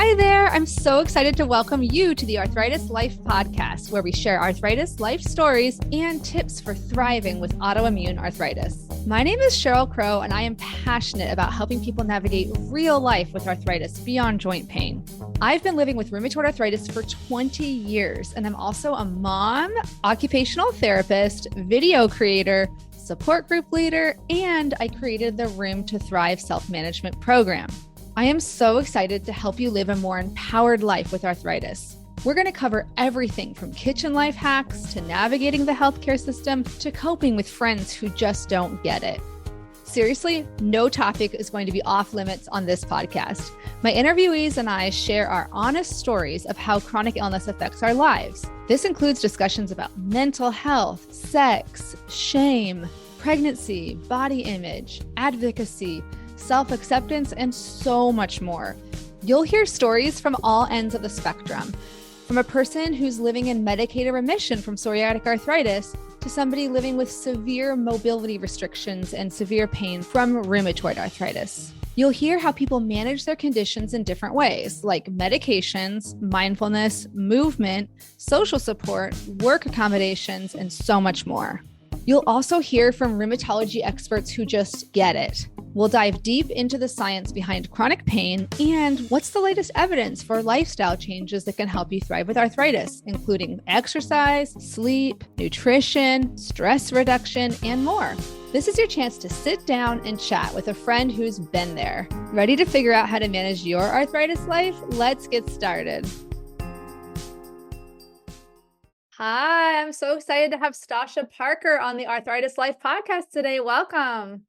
Hi there. I'm so excited to welcome you to the Arthritis Life podcast, where we share arthritis life stories and tips for thriving with autoimmune arthritis. My name is Cheryl Crow, and I am passionate about helping people navigate real life with arthritis beyond joint pain. I've been living with rheumatoid arthritis for 20 years, and I'm also a mom, occupational therapist, video creator, support group leader, and I created the Room to Thrive self-management program. I am so excited to help you live a more empowered life with arthritis. We're going to cover everything from kitchen life hacks to navigating the healthcare system to coping with friends who just don't get it. Seriously, no topic is going to be off limits on this podcast. My interviewees and I share our honest stories of how chronic illness affects our lives. This includes discussions about mental health, sex, shame, pregnancy, body image, advocacy, self-acceptance, and so much more. You'll hear stories from all ends of the spectrum, from a person who's living in medicated remission from psoriatic arthritis to somebody living with severe mobility restrictions and severe pain from rheumatoid arthritis. You'll hear how people manage their conditions in different ways, like medications, mindfulness, movement, social support, work accommodations, and so much more. You'll also hear from rheumatology experts who just get it. We'll dive deep into the science behind chronic pain and what's the latest evidence for lifestyle changes that can help you thrive with arthritis, including exercise, sleep, nutrition, stress reduction, and more. This is your chance to sit down and chat with a friend who's been there. Ready to figure out how to manage your arthritis life? Let's get started. Hi, I'm so excited to have Stasha Parker on the Arthritis Life podcast today. Welcome.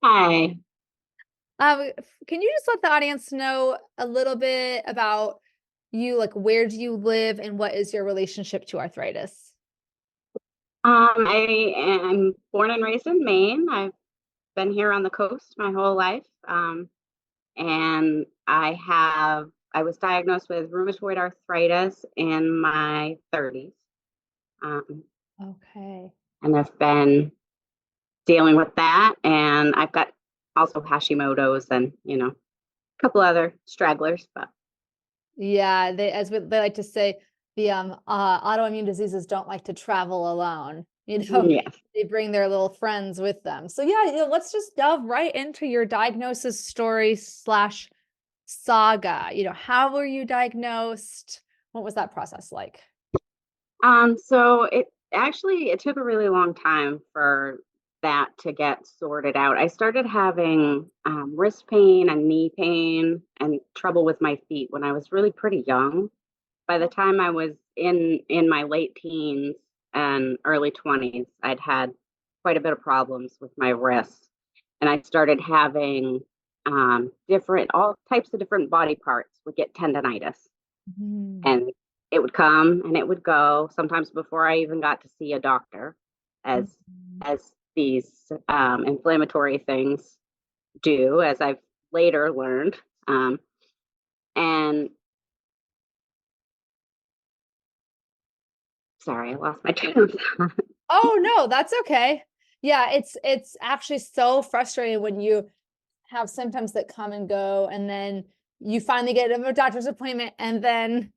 Hi. Can you just let the audience know a little bit about you? Like, where do you live and what is your relationship to arthritis? I am born and raised in Maine. I've been here on the coast my whole life. And I was diagnosed with rheumatoid arthritis in my 30s. Okay. And I've been dealing with that. And I've got also Hashimoto's and, a couple other stragglers, but Yeah, they like to say, the autoimmune diseases don't like to travel alone. yes. They bring their little friends with them. So yeah, let's just delve right into your diagnosis story / saga. How were you diagnosed? What was that process like? So it took a really long time for that to get sorted out. I started having wrist pain and knee pain and trouble with my feet when I was really pretty young. By the time I was in my late teens and early 20s, I'd had quite a bit of problems with my wrists, and I started having all types of different body parts would get tendonitis, Mhm. and it would come and it would go. Sometimes before I even got to see a doctor, as Mhm. as these inflammatory things do, as I've later learned. And sorry, I lost my train of thought. Oh no, that's okay. Yeah, it's actually so frustrating when you have symptoms that come and go, and then you finally get a doctor's appointment, and then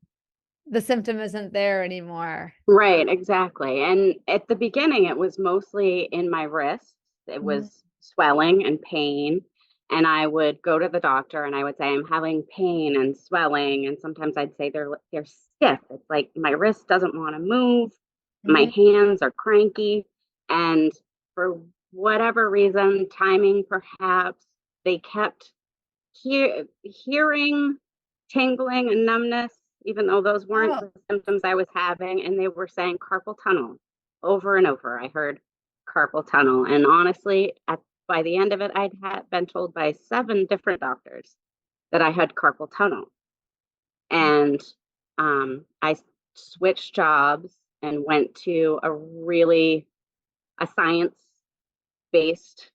the symptom isn't there anymore. Right, exactly. And at the beginning, it was mostly in my wrists. It Mhm. was swelling and pain. And I would go to the doctor and I would say, I'm having pain and swelling. And sometimes I'd say they're stiff. It's like my wrist doesn't want to move. My Mhm. hands are cranky. And for whatever reason, timing perhaps, they kept hearing tingling and numbness, even though those weren't Oh, the symptoms I was having. And they were saying carpal tunnel over and over. I heard carpal tunnel. And honestly, by the end of it, I'd been told by 7 different doctors that I had carpal tunnel. And I switched jobs and went to a science based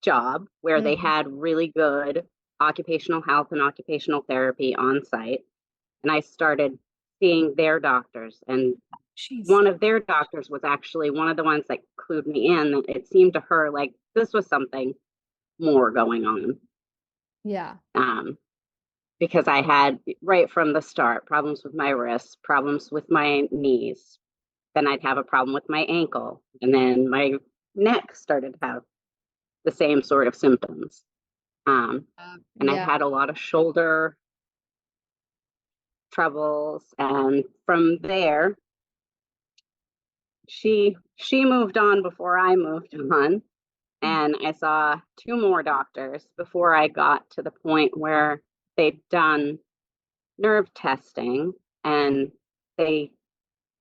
job where they mhm. had really good occupational health and occupational therapy on site. And I started seeing their doctors. And Jeez. one of their doctors was actually one of the ones that clued me in that it seemed to her like this was something more going on. Yeah. Um, because I had right from the start problems with my wrists, problems with my knees. Then I'd have a problem with my ankle. And then my neck started to have the same sort of symptoms. And I Yeah. had a lot of shoulder troubles. And from there, she moved on before I moved on. And I saw two more doctors before I got to the point where they'd done nerve testing and they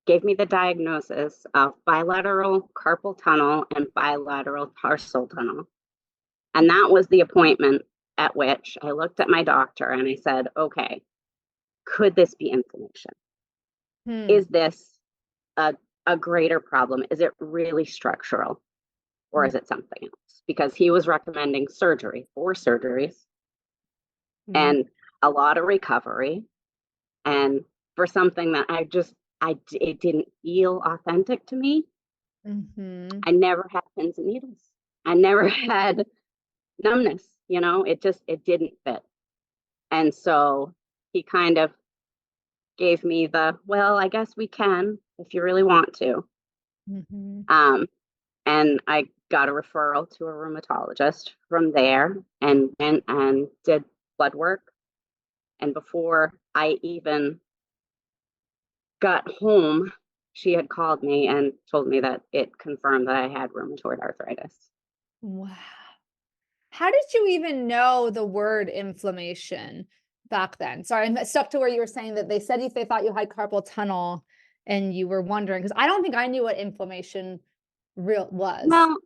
gave me the diagnosis of bilateral carpal tunnel and bilateral tarsal tunnel. And that was the appointment at which I looked at my doctor and I said, okay, could this be inflammation? Is this a, a greater problem? Is it really structural or is it something else? Because he was recommending surgery, 4 surgeries, and a lot of recovery. And for something that it didn't feel authentic to me. I never had pins and needles. I never had numbness, it didn't fit. And so he kind of gave me well, I guess we can if you really want to. And I got a referral to a rheumatologist from there and went and did blood work. And before I even got home, she had called me and told me that it confirmed that I had rheumatoid arthritis. Wow. How did you even know the word inflammation back then? Sorry, I'm stuck to where you were saying that they said if they thought you had carpal tunnel and you were wondering, because I don't think I knew what inflammation was. Well,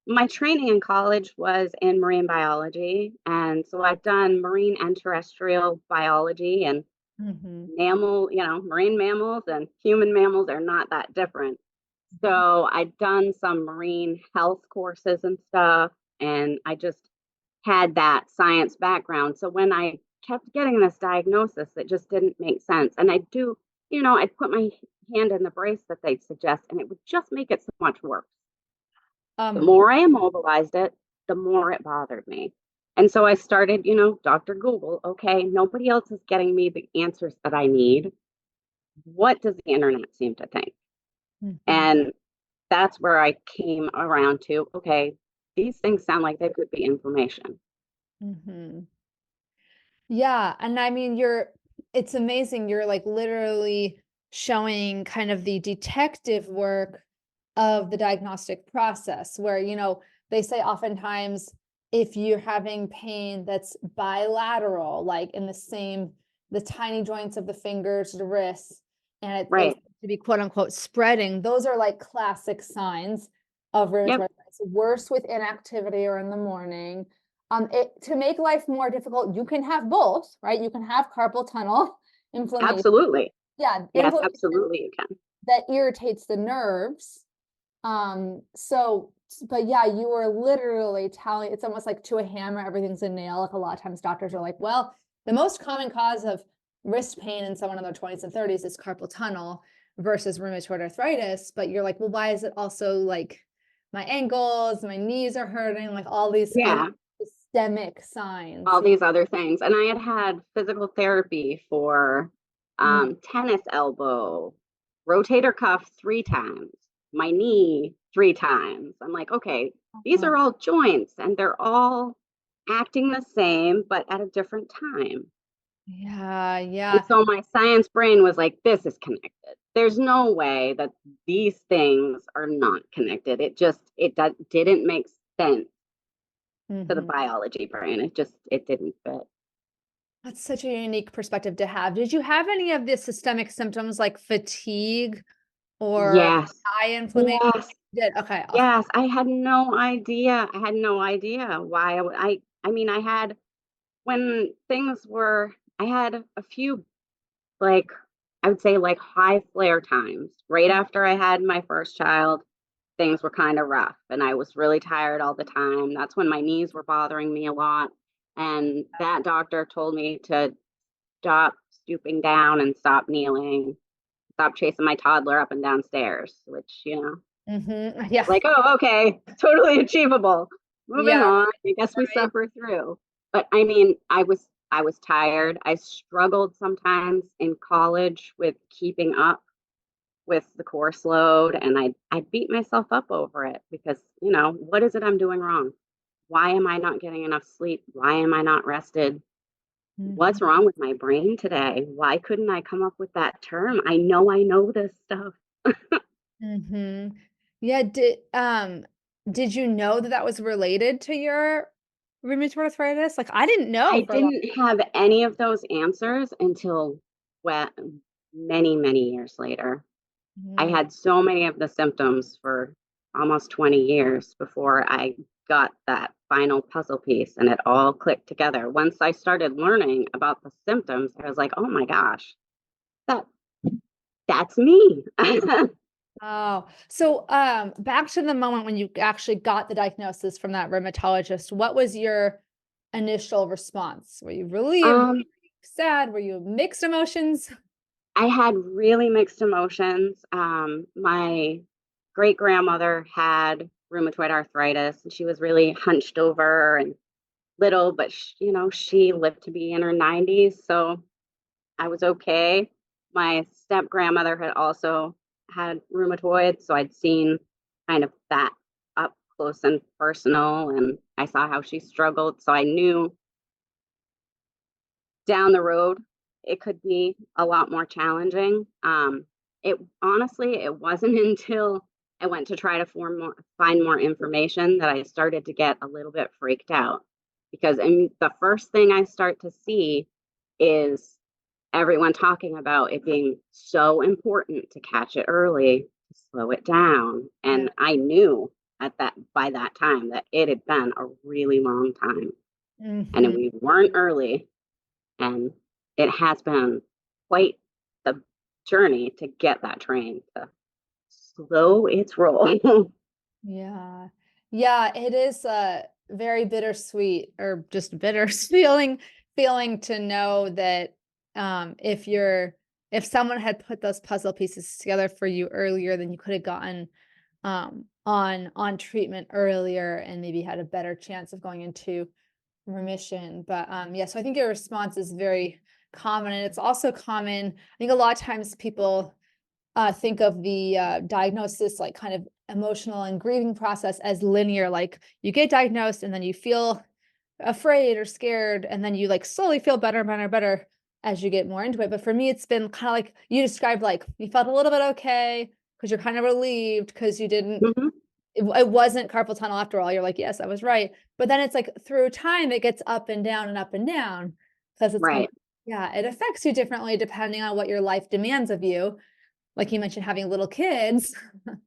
my training in college was in marine biology, and so I've done marine and terrestrial biology and marine mammals and human mammals are not that different. So I'd done some marine health courses and stuff, and I just had that science background. So when I kept getting this diagnosis, it just didn't make sense. And I'd put my hand in the brace that they'd suggest, and it would just make it so much worse. The more I immobilized it, the more it bothered me. And so I started, Dr. Google, okay, nobody else is getting me the answers that I need. What does the internet seem to think? And that's where I came around to, okay, these things sound like they could be inflammation. Yeah. And I mean, it's amazing. You're like literally showing kind of the detective work of the diagnostic process where, they say oftentimes if you're having pain that's bilateral, like in the tiny joints of the fingers, the wrists, and it's to be quote unquote spreading, those are like classic signs of rheumatoid arthritis. Worse with inactivity or in the morning. To make life more difficult, you can have both, right? You can have carpal tunnel inflammation. Absolutely. Yeah. Yes, absolutely you can. That irritates the nerves. But yeah, you were literally telling, it's almost like to a hammer, everything's a nail. Like a lot of times doctors are like, well, the most common cause of wrist pain in someone in their 20s and 30s is carpal tunnel versus rheumatoid arthritis. But you're like, well, why is it also like my ankles, my knees are hurting, like all these systemic signs. All these other things. And I had physical therapy for tennis elbow, rotator cuff 3 times, my knee 3 times. I'm like, okay, these are all joints and they're all acting the same, but at a different time. Yeah. And so my science brain was like, this is connected. There's no way that these things are not connected. It didn't make sense to the biology brain. It didn't fit. That's such a unique perspective to have. Did you have any of the systemic symptoms like fatigue or eye inflammation? Yes. Did? Okay. Awesome. Yes. I had no idea. Why I had when things were, I had a few, like, I would say like high flare times right after I had my first child. Things were kind of rough and I was really tired all the time. That's when my knees were bothering me a lot. And that doctor told me to stop stooping down and stop kneeling, stop chasing my toddler up and down stairs, which, Yeah. like, oh, okay, totally achievable. Moving on. I guess we suffer through. But I mean, I was tired. I struggled sometimes in college with keeping up with the course load, and I beat myself up over it because, what is it I'm doing wrong? Why am I not getting enough sleep? Why am I not rested? What's Mhm. wrong with my brain today? Why couldn't I come up with that term? I know this stuff. Mhm. Yeah, did you know that that was related to your rheumatoid arthritis? Like, I didn't know I for a long. didn't have any of those answers until well, many, many years later. I Mhm. had so many of the symptoms for almost 20 years before I got that final puzzle piece and it all clicked together. Once I started learning about the symptoms, I was like, "Oh my gosh, that that's me." Oh, so, back to the moment when you actually got the diagnosis from that rheumatologist, what was your initial response? Were you relieved? Were um, you sad? Were you mixed emotions? I had really mixed emotions. My great grandmother had rheumatoid arthritis, and she was really hunched over and little, but she lived to be in her 90s, so I was okay. My step grandmother had also had rheumatoid, so I'd seen kind of that up close and personal, and I saw how she struggled. So I knew down the road it could be a lot more challenging. It honestly, it wasn't until I went to try to find more information that I started to get a little bit freaked out because the first thing I start to see is everyone talking about it being so important to catch it early, to slow it down. Yeah. And I knew at that by that time that it had been a really long time. And Mhm. we weren't early. And it has been quite the journey to get that train to slow its roll. Yeah. Yeah, it is, very bittersweet or just bitter feeling to know that, if someone had put those puzzle pieces together for you earlier, then you could have gotten, on treatment earlier and maybe had a better chance of going into remission. But, yeah, so I think your response is very common, and it's also common. I think a lot of times people think of the diagnosis, like kind of emotional and grieving process, as linear. Like you get diagnosed and then you feel afraid or scared, and then you like slowly feel better, better, better as you get more into it. But for me, it's been kind of like you described, like you felt a little bit okay because you're kind of relieved because you didn't, Mhm. it wasn't carpal tunnel after all. You're like, yes, I was right. But then it's like through time, it gets up and down and up and down because it's kind of, Right. yeah, it affects you differently depending on what your life demands of you, like you mentioned, having little kids.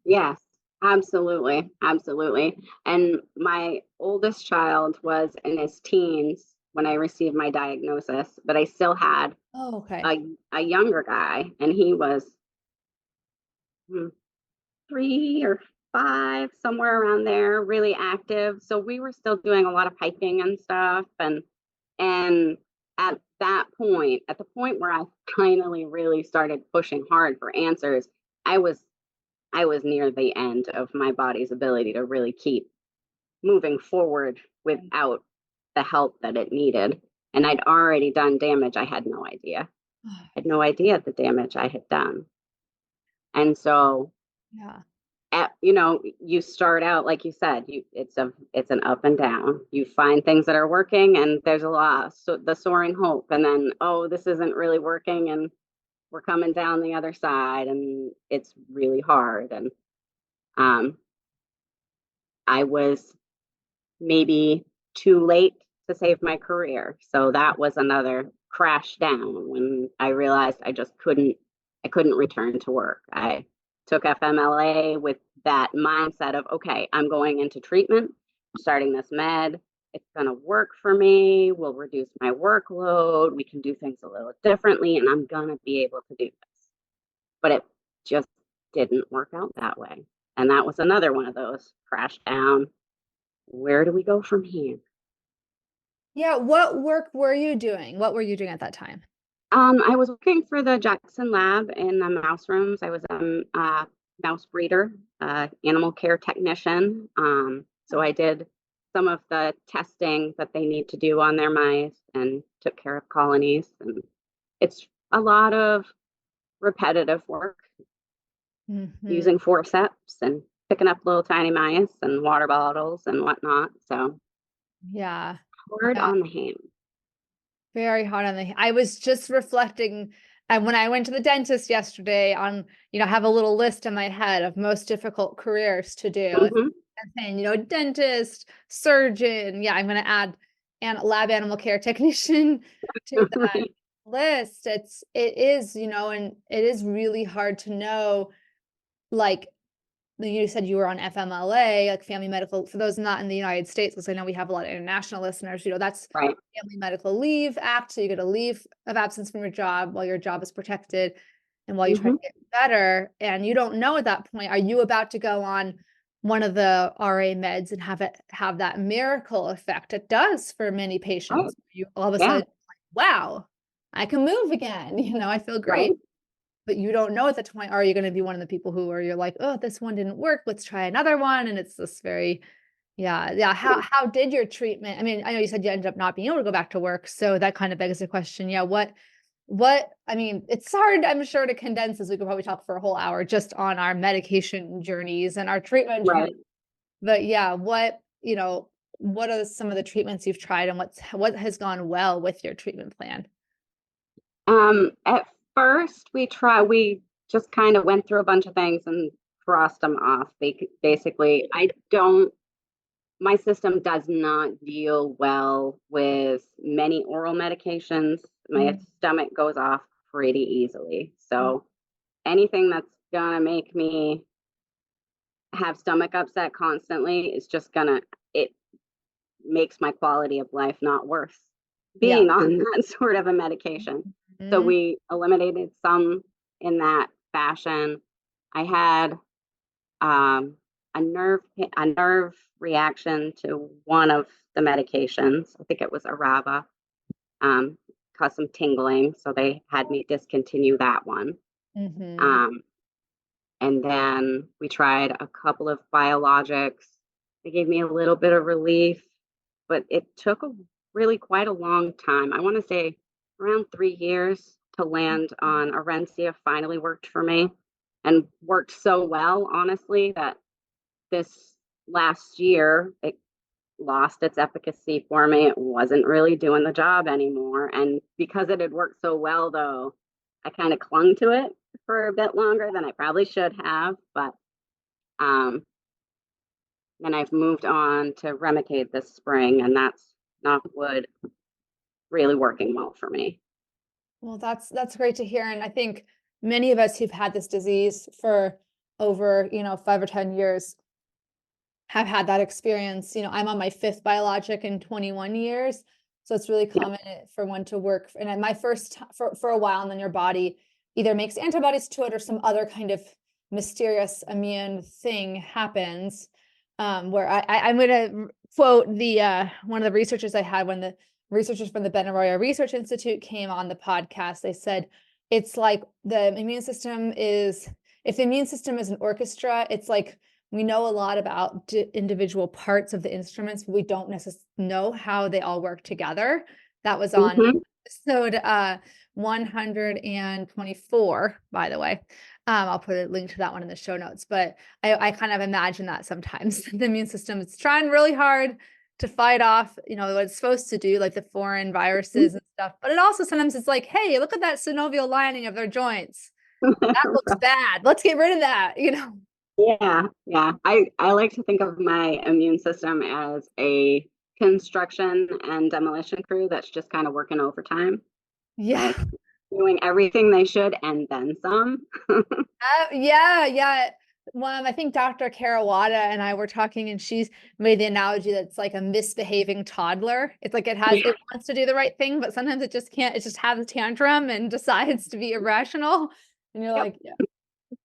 Yes, absolutely. Absolutely. And my oldest child was in his teens when I received my diagnosis, but I still had Oh, okay. a younger guy, and he was hmm, 3 or 5, somewhere around there, really active. So we were still doing a lot of hiking and stuff. And at that point, at the point where I finally really started pushing hard for answers, I was I was near the end of my body's ability to really keep moving forward without the help that it needed. And I'd already done damage I had no idea. I had no idea the damage I had done. And so Yeah. you start out like you said, it's an up and down. You find things that are working, and there's a lot, so the soaring hope, and then, oh, this isn't really working, and we're coming down the other side, and it's really hard. And um, I was maybe too late to save my career. So that was another crash down when I realized I couldn't return to work. I took FMLA with that mindset of, okay, I'm going into treatment, starting this med. It's going to work for me. We'll reduce my workload. We can do things a little differently, and I'm going to be able to do this. But it just didn't work out that way. And that was another one of those crash down. Where do we go from here? Yeah, what work were you doing? What were you doing at that time? I was working for the Jackson Lab in the mouse rooms. I was a mouse breeder, animal care technician. So I did some of the testing that they need to do on their mice and took care of colonies. And it's a lot of repetitive work Mhm. using forceps and picking up little tiny mice and water bottles and whatnot. So Yeah. hard Yeah. on the hand. Very hard on the I was just reflecting, and when I went to the dentist yesterday on, I have a little list in my head of most difficult careers to do. Hmm. And saying, dentist, surgeon. Yeah, I'm gonna add and lab animal care technician to that Right. list. It is, and it is really hard to know, like, you said you were on FMLA, like family medical, for those not in the United States, because I know we have a lot of international listeners, that's Right. Family Medical Leave Act. So you get a leave of absence from your job while your job is protected and while you try Hmm. to get better. And you don't know at that point, are you about to go on one of the RA meds and have that miracle effect? It does for many Right. patients. You all of a Yeah. sudden, like, wow, I can move again. I feel great. Right. But you don't know at that point, are you gonna be one of the people who are you're like, "Oh, this one didn't work, let's try another one," and it's this very yeah, yeah. How did your treatment I mean, I know you said you ended up not being able to go back to work, so that kind of begs the question, yeah, what I mean, it's hard, I'm sure, to condense this. We could probably talk for a whole hour just on our medication journeys and our treatment journey. Right. But yeah, what are some of the treatments you've tried and what has gone well with your treatment plan? At first, we just kind of went through a bunch of things and crossed them off. Basically, my system does not deal well with many oral medications. My Mm, stomach goes off pretty easily. mm, So anything that's gonna make me have stomach upset constantly is just it makes my quality of life not worth yeah. being on that sort of a medication. So Mhm, we eliminated some in that fashion. I had a nerve reaction to one of the medications. I think it was Arava. Um, caused some tingling, so they had me discontinue that one. mhm. Um, and then we tried a couple of biologics. They gave me a little bit of relief, but it took really quite a long time. I want to say around 3 years to land on Orencia finally worked for me and worked so well, honestly, that this last year it lost its efficacy for me. It wasn't really doing the job anymore. And because it had worked so well, though, I kind of clung to it for a bit longer than I probably should have. But um, then I've moved on to Remicade this spring, and that's knock wood, really working well for me. Well, that's great to hear, and I think many of us who've had this disease for over, 5 or 10 years have had that experience. I'm on my 5th biologic in 21 years, so it's really Yeah. common for one to work and at my first t for a while, and then your body either makes antibodies to it or some other kind of mysterious immune thing happens, where I'm gonna quote one of the researchers I had when the researchers from the Benaroya Research Institute came on the podcast. They said, "It's like the immune system is if the immune system is an orchestra, it's like we know a lot about individual parts of the instruments, but we don't necessarily know how they all work together." That was on Hmm. episode 124, by the way. I'll put a link to that one in the show notes. But I kind of imagine that sometimes the immune system is trying really hard to fight off, what it's supposed to do, like the foreign viruses and stuff. But it also sometimes it's like, hey, look at that synovial lining of their joints. That looks bad. Let's get rid of that. Yeah, yeah. I like to think of my immune system as a construction and demolition crew that's just kind of working overtime, Yeah. like doing everything they should and then some. Yeah, yeah. I think Dr. Carawata and I were talking, and she's made the analogy that it's like a misbehaving toddler. It's like Yeah. it wants to do the right thing, but sometimes it just can't. It just has a tantrum and decides to be irrational. And you're Yep. like, yeah.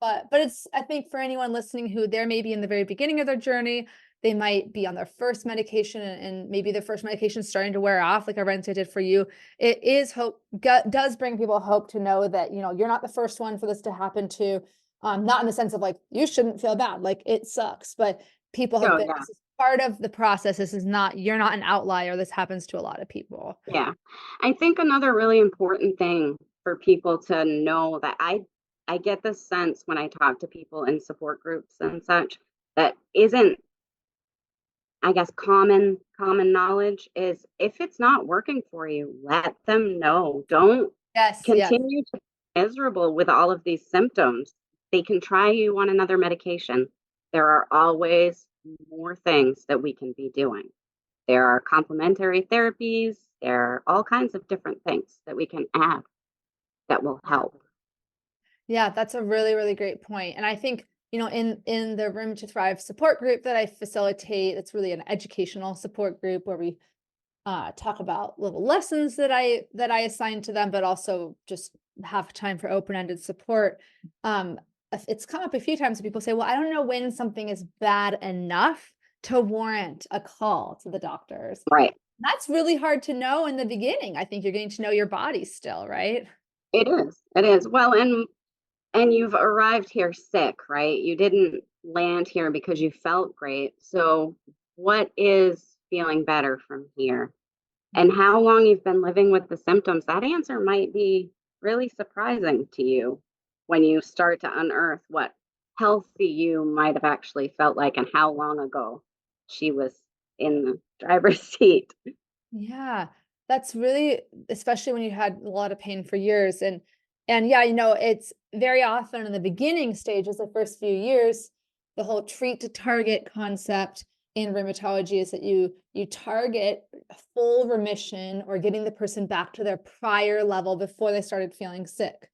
But it's I think for anyone listening who they're maybe in the very beginning of their journey, they might be on their first medication and maybe their first medication is starting to wear off, like Arentia did for you. It is hope does bring people hope to know that you're not the first one for this to happen to. Not in the sense of like you shouldn't feel bad, like it sucks, but people have Oh been yeah. part of the process. This is not, you're not an outlier. This happens to a lot of people. Yeah. I think another really important thing for people to know that I get the sense when I talk to people in support groups and such that isn't, I guess, common knowledge is if it's not working for you, let them know. Don't Yes, yes. continue to be miserable with all of these symptoms. They can try you on another medication. There are always more things that we can be doing. There are complementary therapies. There are all kinds of different things that we can add that will help. Yeah, that's a really, really great point. And I think, in the Room to Thrive support group that I facilitate, it's really an educational support group where we talk about little lessons that I assign to them, but also just have time for open-ended support. It's come up a few times. People say, "Well, I don't know when something is bad enough to warrant a call to the doctors." Right. That's really hard to know in the beginning. I think you're getting to know your body still, right? It is. It is. Well, and you've arrived here sick, right? You didn't land here because you felt great. So what is feeling better from here? And how long you've been living with the symptoms, that answer might be really surprising to you when you start to unearth what healthy you might have actually felt like and how long ago she was in the driver's seat. Yeah, that's really, especially when you had a lot of pain for years. And yeah, it's very often in the beginning stages, the first few years, the whole treat to target concept in rheumatology is that you target full remission or getting the person back to their prior level before they started feeling sick.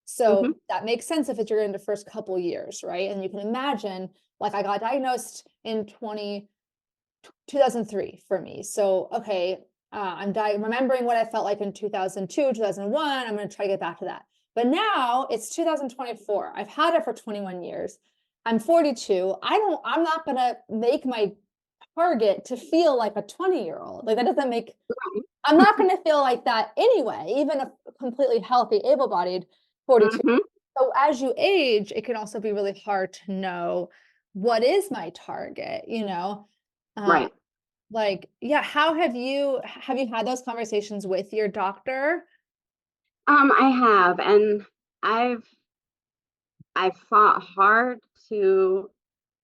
So Hmm. that makes sense if it's you're in the first couple years, right? And you can imagine, like I got diagnosed in 2003 for me. So, okay, remembering what I felt like in 2002, 2001. I'm going to try to get back to that. But now it's 2024. I've had it for 21 years. I'm 42. I'm not going to make my target to feel like a 20-year-old. Like that doesn't make, I'm not going to feel like that anyway, even a completely healthy, able-bodied 42. Hmm. So as you age, it can also be really hard to know what is my target, uh, Right. like, yeah, how have you had those conversations with your doctor? I have, and I've I've fought hard to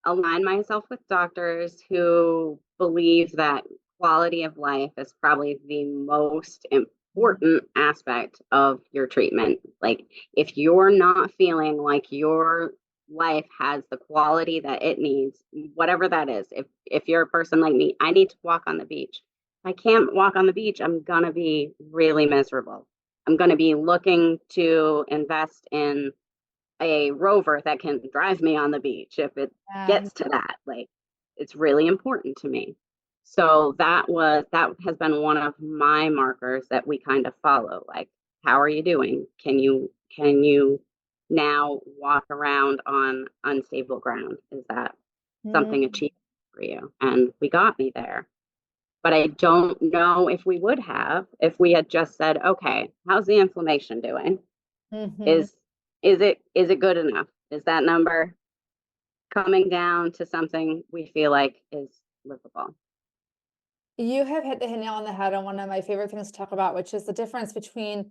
align myself with doctors who believe that quality of life is probably the most Mhm. important aspect of your treatment. Like, if you're not feeling like your life has the quality that it needs, whatever that is, if you're a person like me, I need to walk on the beach. If I can't walk on the beach, I'm gonna be really miserable. I'm gonna be looking to invest in a rover that can drive me on the beach if it Yeah. gets to that. Like, it's really important to me. So that has been one of my markers that we kind of follow. Like, how are you doing? Can you now walk around on unstable ground? Is that something Mm-hmm. achievable for you? And we got me there. But I don't know if we would have if we had just said, okay, how's the inflammation doing? Mm-hmm. Is it good enough? Is that number coming down to something we feel like is livable? You have hit the nail on the head on one of my favorite things to talk about, which is the difference between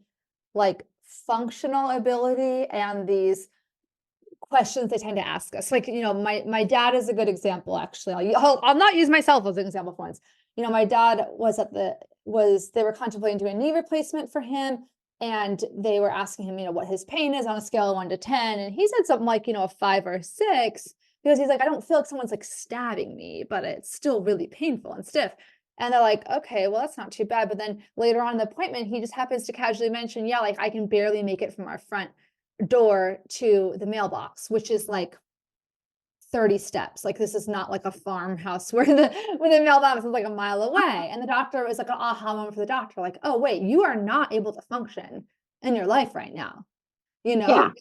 like functional ability and these questions they tend to ask us. Like, my dad is a good example, actually. I'll not use myself as an example for once. My dad they were contemplating doing a knee replacement for him. And they were asking him, what his pain is on a scale of 1 to 10. And he said something like, a 5 or 6, because he's like, I don't feel like someone's like stabbing me, but it's still really painful and stiff. And they're like, okay, well, that's not too bad. But then later on in the appointment, he just happens to casually mention, yeah, like I can barely make it from our front door to the mailbox, which is like 30 steps. Like this is not like a farmhouse where the mailbox is like a mile away. And the doctor was like an aha moment for the doctor, like, oh wait, you are not able to function in your life right now, you know? Yeah.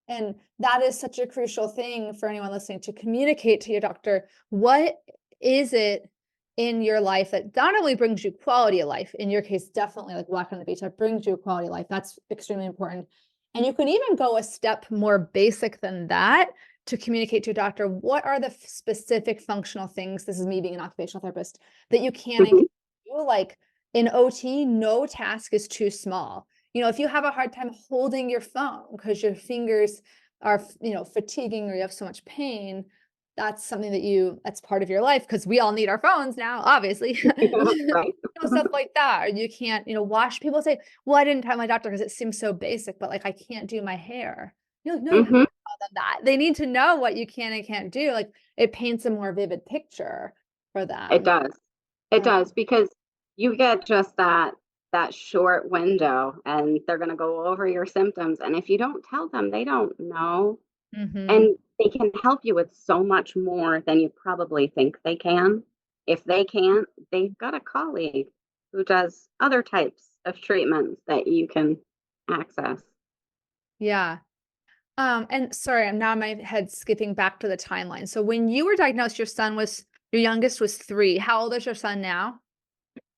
And that is such a crucial thing for anyone listening to communicate to your doctor. What is it in your life that not only brings you quality of life, in your case, definitely like walking on the beach, that brings you a quality of life. That's extremely important. And you can even go a step more basic than that to communicate to a doctor, what are the specific functional things, this is me being an occupational therapist, that you can and Mhm. can't do? Like in OT, no task is too small. If you have a hard time holding your phone because your fingers are, fatiguing or you have so much pain, that's something that's part of your life because we all need our phones now, obviously. Right. Stuff like that. Or you can't, wash. People say, well, I didn't tell my doctor because it seems so basic, but like I can't do my hair. No, you have to Hmm. tell them that. They need to know what you can and can't do. Like it paints a more vivid picture for It them. does. It Uh, does because you get just that short window and they're going to go over your symptoms, and if you don't tell them, they don't know, mhm. and they can help you with so much more than you probably think they can. If they can't, they've got a colleague who does other types of treatments that you can access. Yeah. And sorry, I'm now in my head skipping back to the timeline. So when you were diagnosed, your youngest was 3. How old is your son now?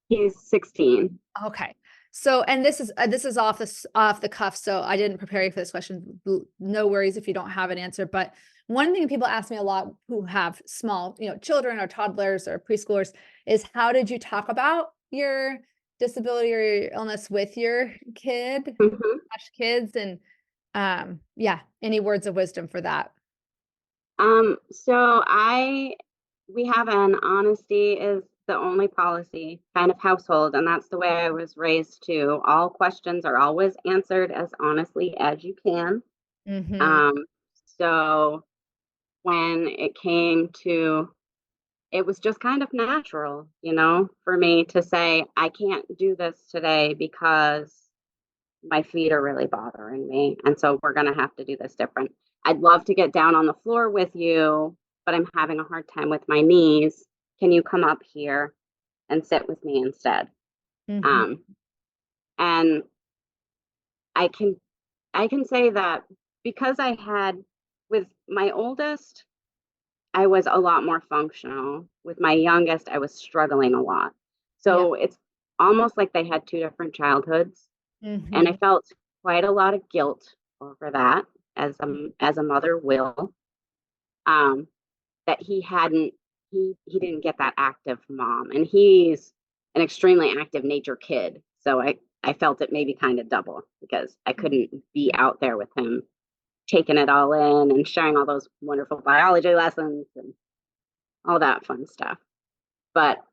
He's 16. Okay. So, and this is off the cuff, so I didn't prepare you for this question. No worries if you don't have an answer. But one thing people ask me a lot who have small, children or toddlers or preschoolers is how did you talk about your disability or your illness with your Mhm. kids, and yeah, any words of wisdom for that? So we have an honesty is the only policy kind of household, and that's the way I was raised too. All questions are always answered as honestly as you can. Mhm. Um, so when it was just kind of natural, for me to say, I can't do this today because my feet are really bothering me. And so we're going to have to do this different. I'd love to get down on the floor with you, but I'm having a hard time with my knees. Can you come up here and sit with me instead? Mhm. Um, and I can I can say that because I had with my oldest, I was a lot more functional. With my youngest, I was struggling a lot. Yeah. So it's almost like they had two different childhoods. And I Mhm. felt quite a lot of guilt over that, as a mother will, um, that he didn't get that active mom, and he's an extremely active nature kid. So I felt it maybe kind of double because I couldn't be out there with him, taking it all in and sharing all those wonderful biology lessons and all that fun stuff. But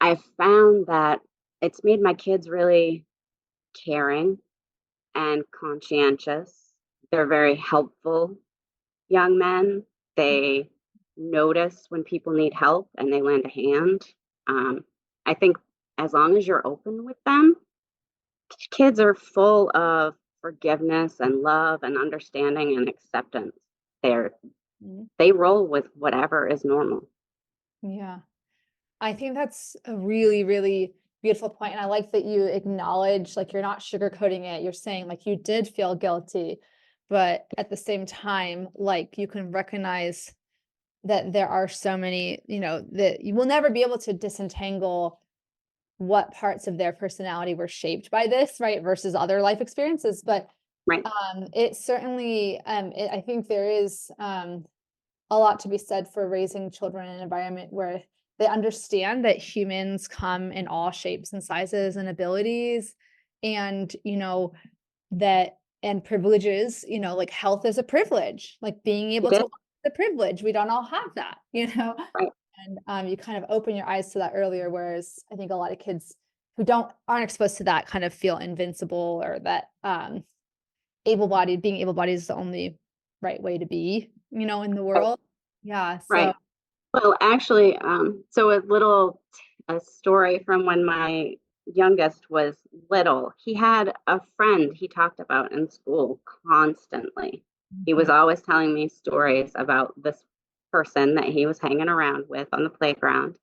I found that it's made my kids really caring and conscientious. They're very helpful young men. They notice when people need help and they lend a hand. Um, I think as long as you're open with them, kids are full of forgiveness and love and understanding and acceptance. They're Mhm. they roll with whatever is normal. Yeah. I think that's a really, really beautiful point, and I like that you acknowledge, like, you're not sugarcoating it, you're saying, like, you did feel guilty, but at the same time, like, you can recognize that there are so many, that you will never be able to disentangle what parts of their personality were shaped by this, right, versus other life experiences, but, Right. it certainly, I think there is, a lot to be said for raising children in an environment where they understand that humans come in all shapes and sizes and abilities, and that and privileges, like health is a privilege, like being You able to did? walk is a privilege, we don't all have that. Right. And you kind of open your eyes to that earlier, whereas I think a lot of kids who aren't exposed to that kind of feel invincible, or that being able-bodied is the only right way to be, in the Right. world. Yeah, so Right. Well, actually, so a story from when my youngest was little. He had a friend he talked about in school constantly. He was Mhm. always telling me stories about this person that he was hanging around with on the playground.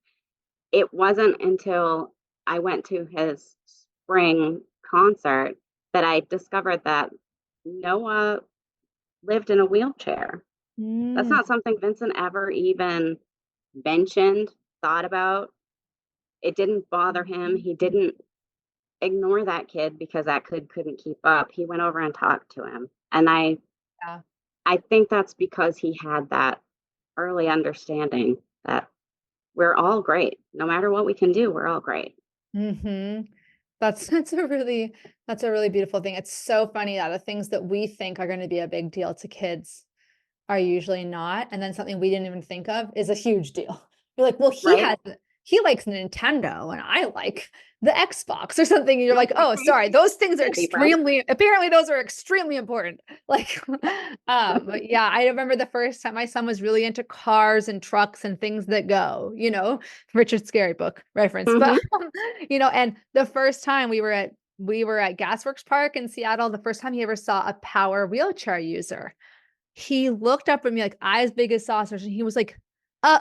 It wasn't until I went to his spring concert that I discovered that Noah lived in a wheelchair. That's Mm, not something Vincent ever even mentioned, thought about. It didn't bother him. He didn't ignore that kid because that kid couldn't keep up. He went over and talked to him. And yeah. I think that's because he had that early understanding that we're all great. No matter what we can do, we're all great. Hmm. That's a really beautiful thing. It's so funny that the things that we think are going to be a big deal to kids are usually not, and then something we didn't even think of is a huge deal. You're like, well, Right? he likes Nintendo and I like the Xbox or something. And you're like, oh, sorry, those things are Can't be friends. apparently those are extremely important. Like, but yeah, I remember the first time my son was really into cars and trucks and things that go, Richard Scarry book reference. Hmm. But and the first time we were at Gasworks Park in Seattle, the first time he ever saw a power wheelchair user, he looked up at me like eyes big as saucers, and he was like, uh,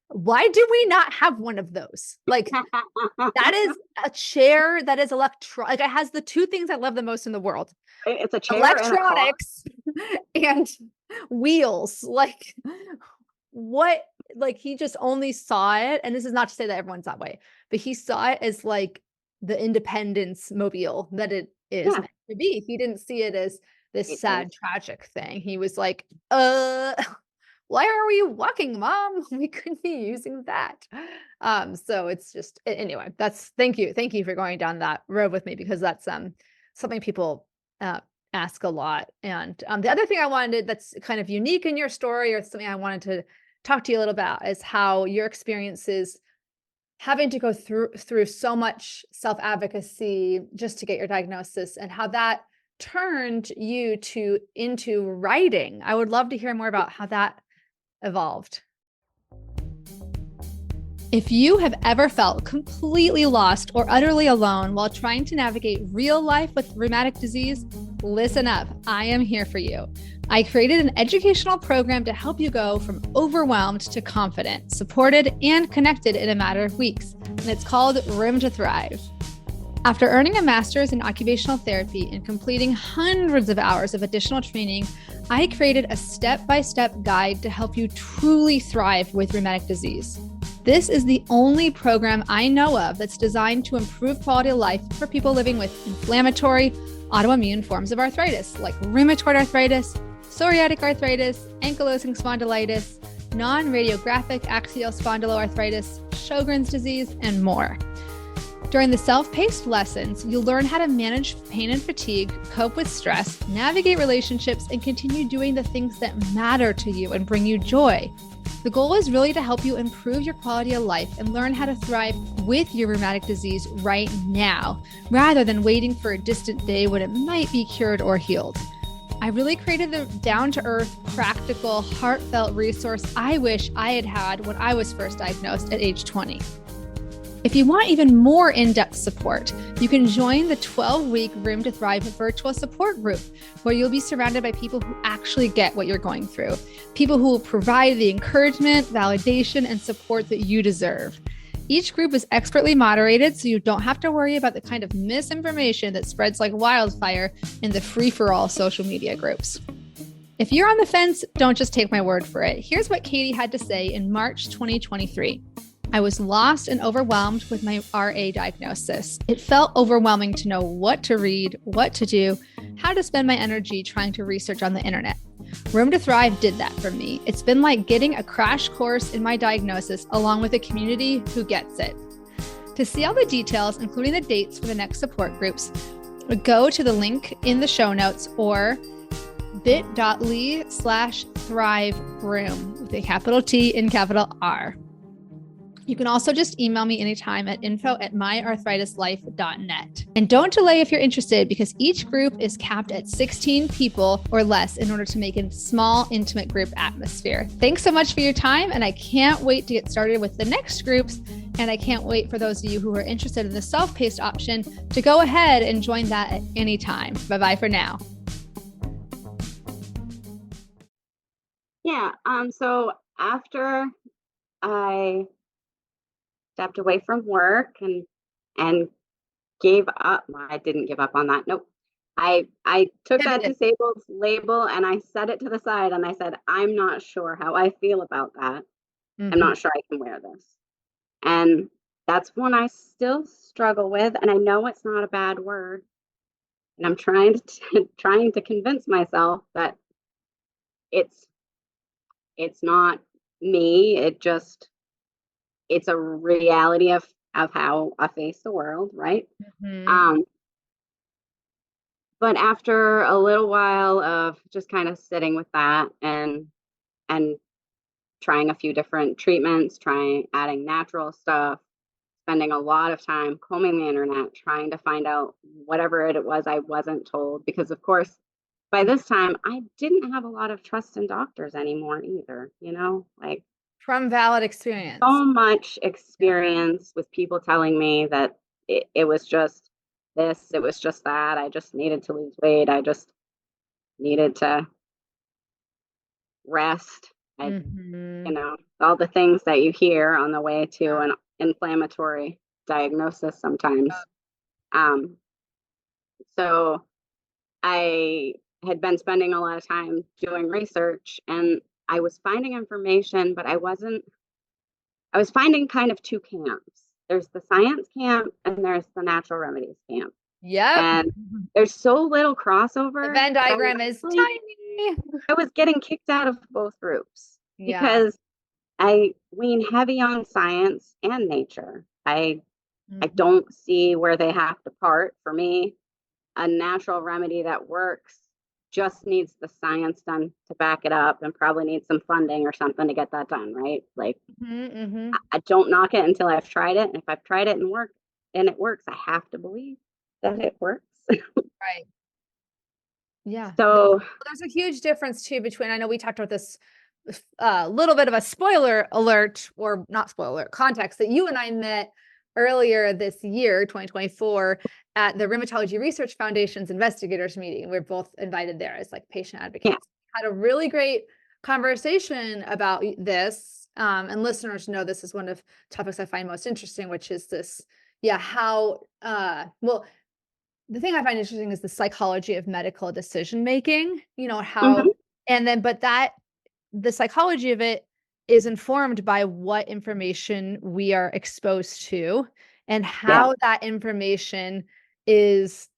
why do we not have one of those? Like, that is a chair that is like, it has the two things I love the most in the world: It's a chair and a car. electronics and wheels. Like, what? Like, he just only saw it, and this is not to say that everyone's that way, but he saw it as like the independence mobile that it is Yeah, meant to be. He didn't see it as this it is. sad, tragic thing. He was like, uh, why are we walking, mom? We could be using that. So it's just anyway, thank you for going down that road with me, because that's something people ask a lot. And the other thing I wanted that's kind of unique in your story, or something I wanted to talk to you a little about, is how your experiences having to go through so much self-advocacy just to get your diagnosis, and how that turned you into writing. I would love to hear more about how that evolved. If you have ever felt completely lost or utterly alone while trying to navigate real life with rheumatic disease, listen up. I am here for you. I created an educational program to help you go from overwhelmed to confident, supported, and connected in a matter of weeks. And it's called Room to Thrive. After earning a master's in occupational therapy and completing hundreds of hours of additional training, I created a step-by-step guide to help you truly thrive with rheumatic disease. This is the only program I know of that's designed to improve quality of life for people living with inflammatory, autoimmune forms of arthritis, like rheumatoid arthritis, psoriatic arthritis, ankylosing spondylitis, non-radiographic axial spondyloarthritis, Sjogren's disease, and more. During the self-paced lessons, you'll learn how to manage pain and fatigue, cope with stress, navigate relationships, and continue doing the things that matter to you and bring you joy. The goal is really to help you improve your quality of life and learn how to thrive with your rheumatic disease right now, rather than waiting for a distant day when it might be cured or healed. I really created the down-to-earth, practical, heartfelt resource I wish I had had when I was first diagnosed at age 20. If you want even more in-depth support, you can join the 12-week Room to Thrive virtual support group, where you'll be surrounded by people who actually get what you're going through, people who will provide the encouragement, validation, and support that you deserve. Each group is expertly moderated, so you don't have to worry about the kind of misinformation that spreads like wildfire in the free-for-all social media groups. If you're on the fence, don't just take my word for it. Here's what Katie had to say in March 2023. I was lost and overwhelmed with my RA diagnosis. It felt overwhelming to know what to read, what to do, how to spend my energy trying to research on the internet. Room to Thrive did that for me. It's been like getting a crash course in my diagnosis along with a community who gets it. To see all the details, including the dates for the next support groups, go to the link in the show notes or bit.ly/thrive room with a capital T and capital R. You can also just email me anytime at info@myarthritislife.net. And don't delay if you're interested, because each group is capped at 16 people or less in order to make a small, intimate group atmosphere. Thanks so much for your time, and I can't wait to get started with the next groups. And I can't wait for those of you who are interested in the self-paced option to go ahead and join that at any time. Bye-bye for now. Yeah. So after I stepped away from work and gave up. Well, I didn't give up on that. Nope. I took that Pivoted. disabled label and I set it to the side and I said, I'm not sure how I feel about that. I'm Mhm. not sure I can wear this. And that's one I still struggle with. And I know it's not a bad word. And I'm trying to convince myself that it's it's not me. It's a reality of how I face the world, right? Mhm. Um, but after a little while of just kind of sitting with that and trying a few different treatments, trying adding natural stuff, spending a lot of time combing the internet, trying to find out whatever it was I wasn't told. Because, of course, by this time, I didn't have a lot of trust in doctors anymore either, like From valid experience. so much Yeah. experience with people telling me that it was just this, it was just that. I just needed to lose weight. I just needed to rest. I, Mhm. all the things that you hear on the way to an inflammatory diagnosis sometimes. Um, so I had been spending a lot of time doing research and I was finding information, but I was finding kind of two camps. There's the science camp and there's the natural remedies camp. Yep. And there's so little The crossover Venn that diagram is tiny. I was getting kicked out of both groups Yeah. because I lean heavy on science and nature. I Mhm. don't see where they have to part. For me, a natural remedy that works just needs the science done to back it up and probably needs some funding or something to get that done, right? Like Mhm, mhm. I don't knock it until I've tried it. And if I've tried it and it works, I have to believe that it works. Right. Yeah. So There's a huge difference too between, I know we talked about this, little bit of a spoiler alert, or not spoiler alert, context, that you and I met earlier this year, 2024, at the Rheumatology Research Foundation's investigators meeting. We're both invited there as like patient yeah. advocates. Had a really great conversation about this. And listeners know this is one of topics I find most interesting, which is this, yeah, how well, the thing I find interesting is the psychology of medical decision making, how, Hmm. and then, but that the psychology of it is informed by what information we are exposed to and Yeah. how that information is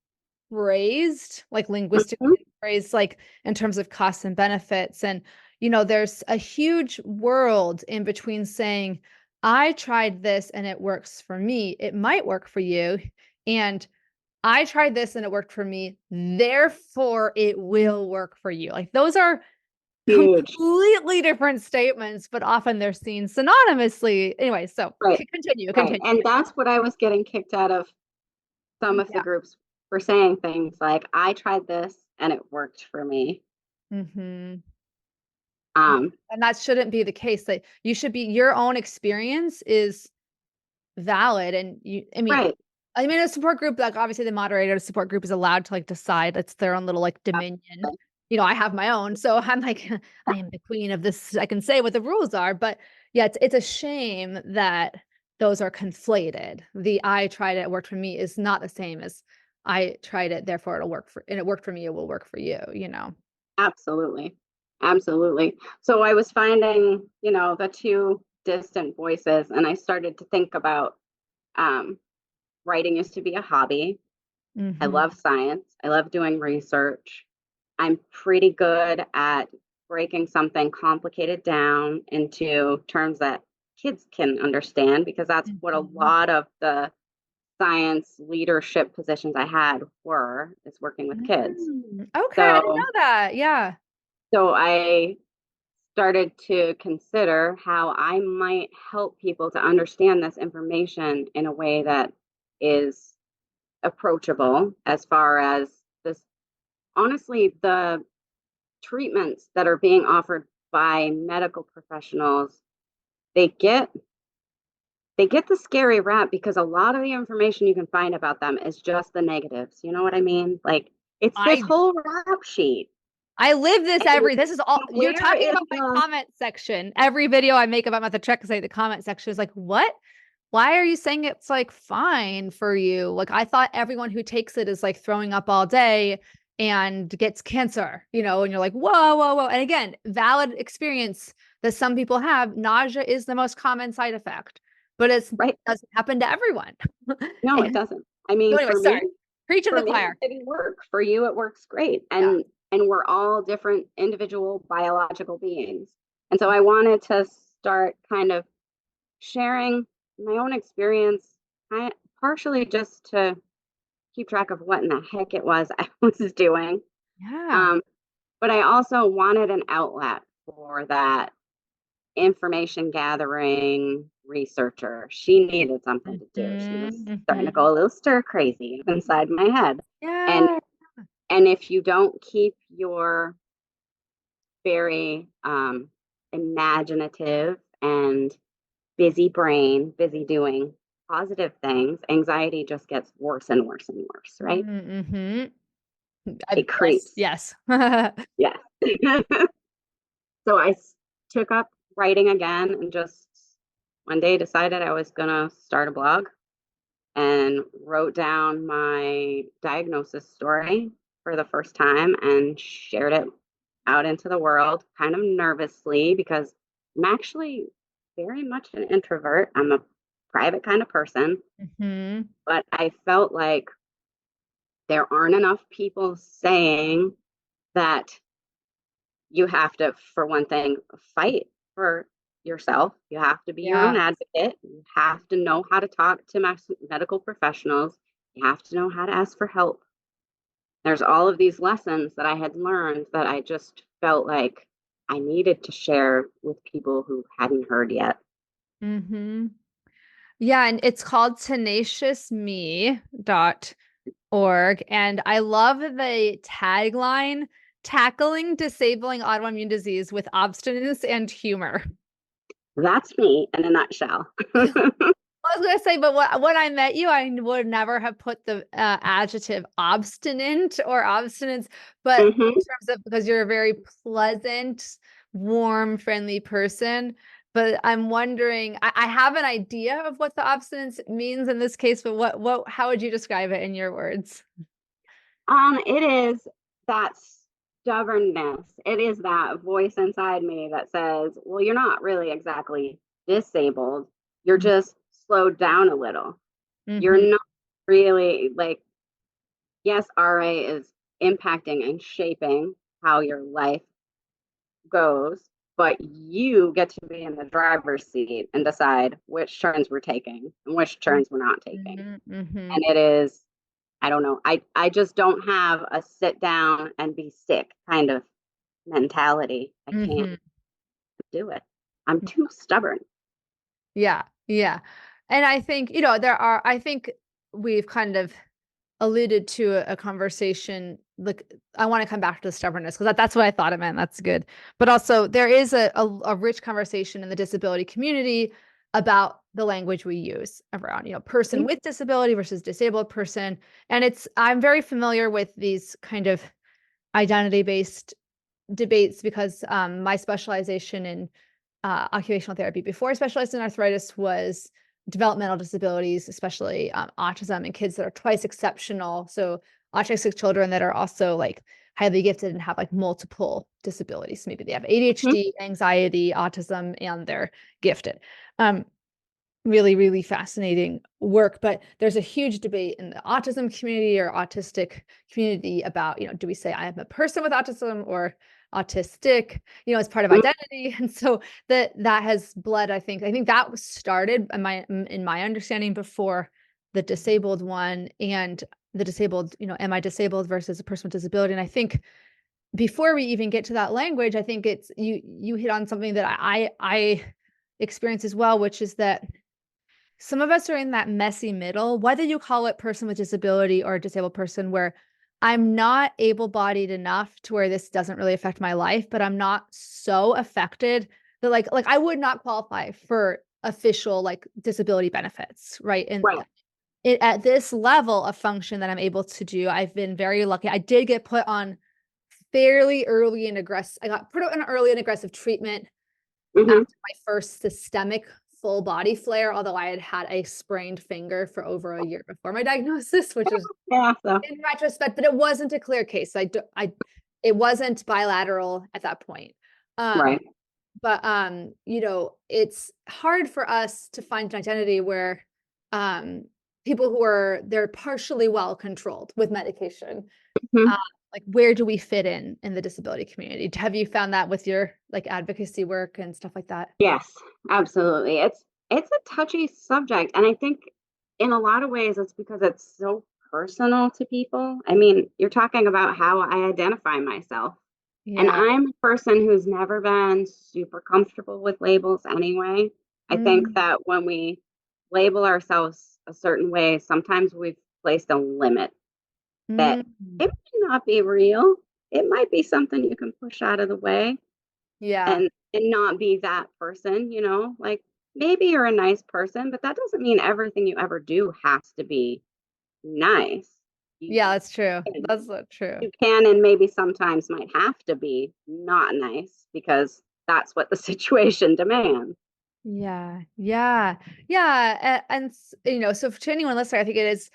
phrased, like linguistically Hmm. phrased, like in terms of costs and benefits. And, there's a huge world in between saying, I tried this and it works for me. It might work for you. And I tried this and it worked for me, therefore it will work for you. Like those are Huge. completely different statements, but often they're seen synonymously. Anyway, so Right. continue, Right. continue. And that's what I was getting kicked out of some of the Yeah. groups for saying things like, I tried this and it worked for me. Mhm. Yeah, Um, and that shouldn't be the case. That you should be, your own experience is valid, and right. a support group, like, obviously, the moderator of the support group is allowed to, like, decide. It's their own little, like, dominion. I have my own, so I'm like, I am the queen of this. I can say what the rules are, but, yeah, it's a shame that those are conflated. The "I tried it, it worked for me" is not the same as "I tried it, therefore it'll work for, and it worked for me, it will work for you," you know? Absolutely. Absolutely. So I was finding, the two distant voices, and I started to think about um, writing used to be a hobby. I Mhm. love science. I love doing research. I'm pretty good at breaking something complicated down into terms that kids can understand because that's what a Mhm. lot of the science leadership positions I had were is working with kids. Okay, I didn't So know that, yeah. so I started to consider how I might help people to understand this information in a way that is approachable as far as this honestly the treatments that are being offered by medical professionals they get they get the scary rap because a lot of the information you can find about them is just the negatives, you know what I mean? Like it's this I whole rap sheet. I live this And this is all you're where talking is about, my the comment section. Every video I make about methotrexate, the comment section is like, "What? Why are you saying it's, like, fine for you? Like, I thought everyone who takes it is, like, throwing up all day and gets cancer," and you're like, "Whoa, whoa, whoa." And again, valid experience that some people have. Nausea is the most common side effect, but it right? doesn't happen to everyone. No, it And doesn't. I so mean, anyway, sorry. Preaching to for the me, choir. it didn't work. For you, it works great. Yeah. and we're all different individual biological beings. And so I wanted to start kind of sharing my own experience, partially just to keep track of what in the heck it was I was doing. Yeah. Um, but I also wanted an outlet for that information gathering researcher. She needed something to do. She was starting to Mm-hmm. go a little stir crazy inside my head. And Yeah. and if you don't keep your very imaginative and busy brain, busy doing positive things, anxiety just gets worse and worse and worse, right? Mm-hmm. It Yes. creeps. Yes. Yeah. So took up writing again and just one day decided I was going to start a blog and wrote down my diagnosis story for the first time and shared it out into the world kind of nervously because I'm actually very much an introvert. I'm a private kind of person, Hmm. but I felt like there aren't enough people saying that you have to, for one thing, fight for yourself. You have to be your own Yeah. advocate. You have to know how to talk to medical professionals. You have to know how to ask for help. There's all of these lessons that I had learned that I just felt like I needed to share with people who hadn't heard yet. Hmm. Yeah, and it's called tenaciousme.org. And I love the tagline, tackling disabling autoimmune disease with obstinance and humor. That's me in a nutshell. I was gonna say, but when I met you, I would never have put the adjective obstinate or obstinance, but Hmm. in terms of because you're a very pleasant, warm, friendly person. But I'm wondering, I have an idea of what the obstinance means in this case, but how would you describe it in your words? It is that stubbornness. It is that voice inside me that says, well, you're not really exactly disabled. You're just slowed down a little. You're Mm-hmm. not really like, yes, RA is impacting and shaping how your life goes, but you get to be in the driver's seat and decide which turns we're taking and which turns we're not taking. Mm-hmm. And it is, I don't know, I just don't have a sit down and be sick kind of mentality. I can't Mm-hmm. do it. I'm too stubborn. Yeah, yeah. And I think, I think we've kind of alluded to a conversation. Like, I want to come back to the stubbornness because that's what I thought it meant. That's good. But also, there is a rich conversation in the disability community about the language we use around, person with disability versus disabled person. And I'm very familiar with these kind of identity-based debates because my specialization in occupational therapy before I specialized in arthritis was developmental disabilities, especially autism and kids that are twice exceptional. So autistic children that are also like highly gifted and have like multiple disabilities. Maybe they have Mhm. ADHD, anxiety, autism, and they're gifted. Um, Really, really fascinating work. But there's a huge debate in the autism community or autistic community about, do we say I am a person with autism or autistic, as part of Mhm. identity? And so that has bled, I think that was started in my understanding before the disabled one and the disabled, am I disabled versus a person with disability? And I think before we even get to that language, I think it's you hit on something that I experience as well, which is that some of us are in that messy middle, whether you call it person with disability or a disabled person, where I'm not able-bodied enough to where this doesn't really affect my life, but I'm not so affected that like I would not qualify for official like disability benefits, right? And Right. at this level of function that I'm able to do, I've been very lucky. I did get put on fairly early and aggressive. I got put on early and aggressive treatment Hmm. after my first systemic full body flare, although I had had a sprained finger for over a year before my diagnosis, which is Yeah. So, in retrospect, but it wasn't a clear case. It wasn't bilateral at that point. Um, right. but it's hard for us to find an identity where um people they're partially well controlled with medication. Mhm. like where do we fit in the disability community? Have you found that with your like advocacy work and stuff like that? Yes, absolutely. It's a touchy subject, and I think in a lot of ways it's because it's so personal to people. I mean, you're talking about how I identify myself. And Yeah. I'm a person who's never been super comfortable with labels anyway. I think Mm, that when we label ourselves a certain way, sometimes we've placed a limit that mm, it may not be real. It might be something you can push out of the way yeah. and not be that person, like maybe you're a nice person, but that doesn't mean everything you ever do has to be nice. You Yeah, that's true. can, That's so true. you can and maybe sometimes might have to be not nice because that's what the situation demands. Yeah, yeah, yeah. So to anyone listening, I think it is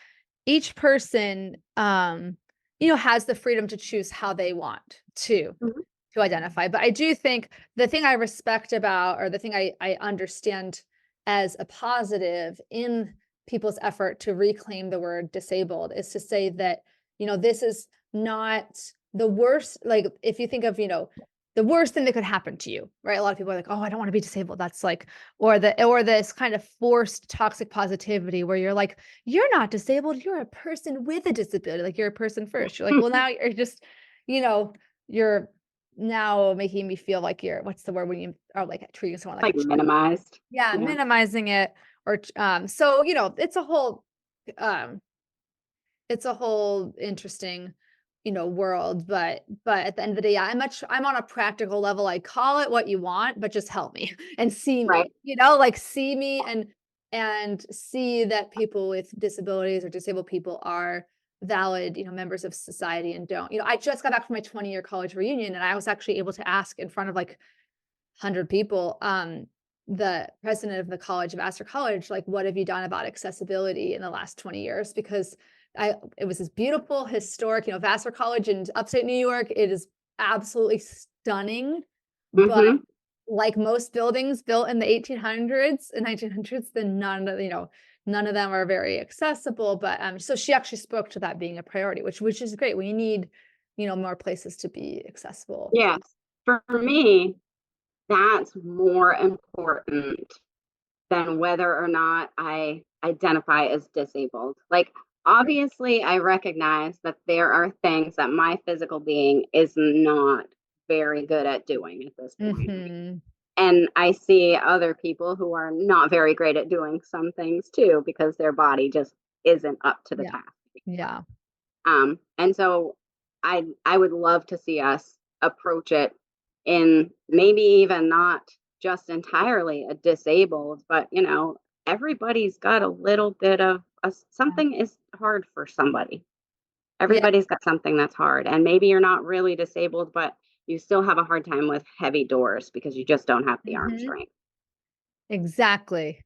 each person, has the freedom to choose how they want Mhm. to identify. But I do think the thing I respect about, or the thing I understand as a positive in people's effort to reclaim the word disabled is to say that, this is not the worst. Like, if you think of, the worst thing that could happen to you, right? A lot of people are like, oh, I don't want to be disabled. That's like, or this kind of forced toxic positivity where you're like, you're not disabled, you're a person with a disability. Like, you're a person first. You're like, well, now you're just, you know, you're now making me feel like you're, what's the word when you are like treating someone like a Like child? minimized. Yeah, Yeah. minimizing it. So um it's a whole interesting, world, but at the end of the day, yeah, I'm on a practical level. I call it what you want, but just help me and see Right. me, like see me and see that people with disabilities or disabled people are valid, members of society and don't. I just got back from my 20-year college reunion and I was actually able to ask in front of like 100 people, the president of the college of Vassar College, like, what have you done about accessibility in the last 20 years? Because it was this beautiful, historic, Vassar College in upstate New York. It is absolutely stunning. But Hmm. like most buildings built in the 1800s and 1900s, then none of them are very accessible. But so she actually spoke to that being a priority, which is great. We need, more places to be accessible. Yes. For me, that's more important than whether or not I identify as disabled. Like, obviously, I recognize that there are things that my physical being is not very good at doing at this point. Hmm. And I see other people who are not very great at doing some things too because their body just isn't up to the Yeah. task. Yeah. And so I would love to see us approach it in maybe even not just entirely a disabled, but everybody's got a little bit of something is hard for somebody. Yeah. Everybody's got something that's hard, and maybe you're not really disabled, but you still have a hard time with heavy doors because you just don't have the arm Mhm. strength. Exactly.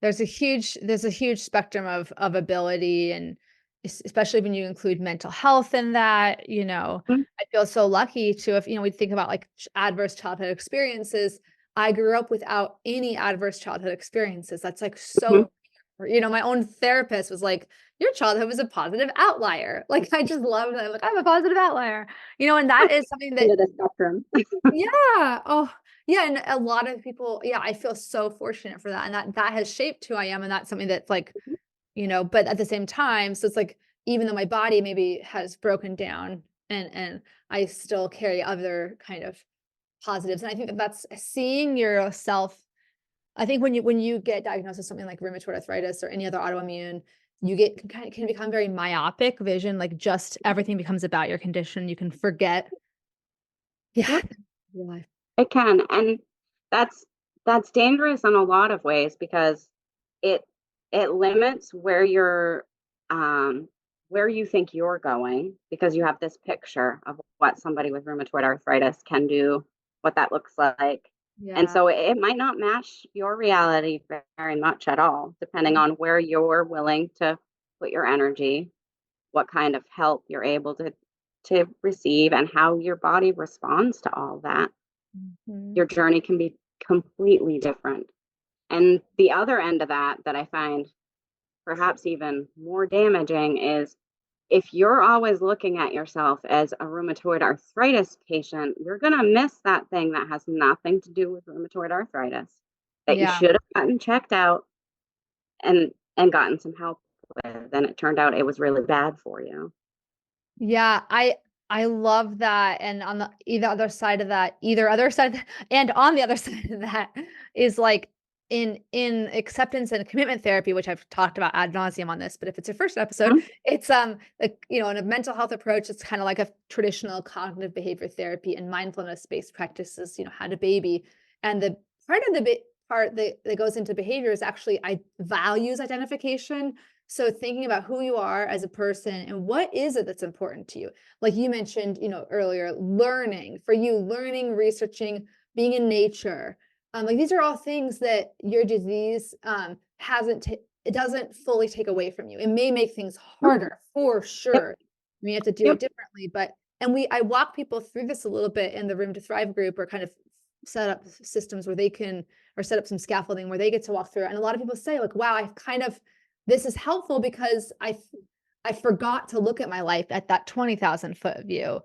There's a huge spectrum of ability, and especially when you include mental health in that. Mhm. I feel so lucky to, if we think about like adverse childhood experiences. I grew up without any adverse childhood experiences. That's like Mhm. so rare. My own therapist was like, your childhood was a positive outlier. Like, I just love that. Like, I'm a positive outlier. And that is something that. Into the spectrum. Yeah. Oh, yeah, and a lot of people, yeah, I feel so fortunate for that, and that has shaped who I am, and that's something that's like, but at the same time, so it's like, even though my body maybe has broken down and I still carry other kind of positives, and I think that that's seeing yourself. I think when you get diagnosed with something like rheumatoid arthritis or any other autoimmune, you can become very myopic vision, like just everything becomes about your condition. You can forget. Yeah. Yep. Your life. It can, and that's that's dangerous in a lot of ways because it it limits where you think you're going because you have this picture of what somebody with rheumatoid arthritis can do, what that looks like. And Yeah. so it might not match your reality very much at all, depending on where you're willing to put your energy, what kind of help you're able to receive, and how your body responds to all that. Mhm. Your journey can be completely different. And the other end of that I find perhaps even more damaging is if you're always looking at yourself as a rheumatoid arthritis patient, you're going to miss that thing that has nothing to do with rheumatoid arthritis that you Yeah. should have gotten checked out and gotten some help with. And it turned out it was really bad for you. Yeah, I love that, and on the either other side of that and on the other side of that is, like, in acceptance and commitment therapy, which I've talked about ad nauseum on this, but if it's your first episode, Mhm. it's, like, in a mental health approach, it's kinda like a traditional cognitive behavior therapy and mindfulness-based practices, how to baby, and the part of the part that goes into behavior is actually values identification. So thinking about who you are as a person and what is it that's important to you? Like you mentioned, earlier, learning for you, learning, researching, being in nature. Like these are all things that your disease it doesn't fully take away from you. It may make things Mm. harder for Yep. sure. You have to do it Yep. differently, but and I walk people through this a little bit in the Room to Thrive group, or kind of set up systems where they can, or set up some scaffolding where they get to walk through it. And a lot of people say, like, wow, I've kind of this is helpful because I forgot to look at my life at that 20,000-foot view,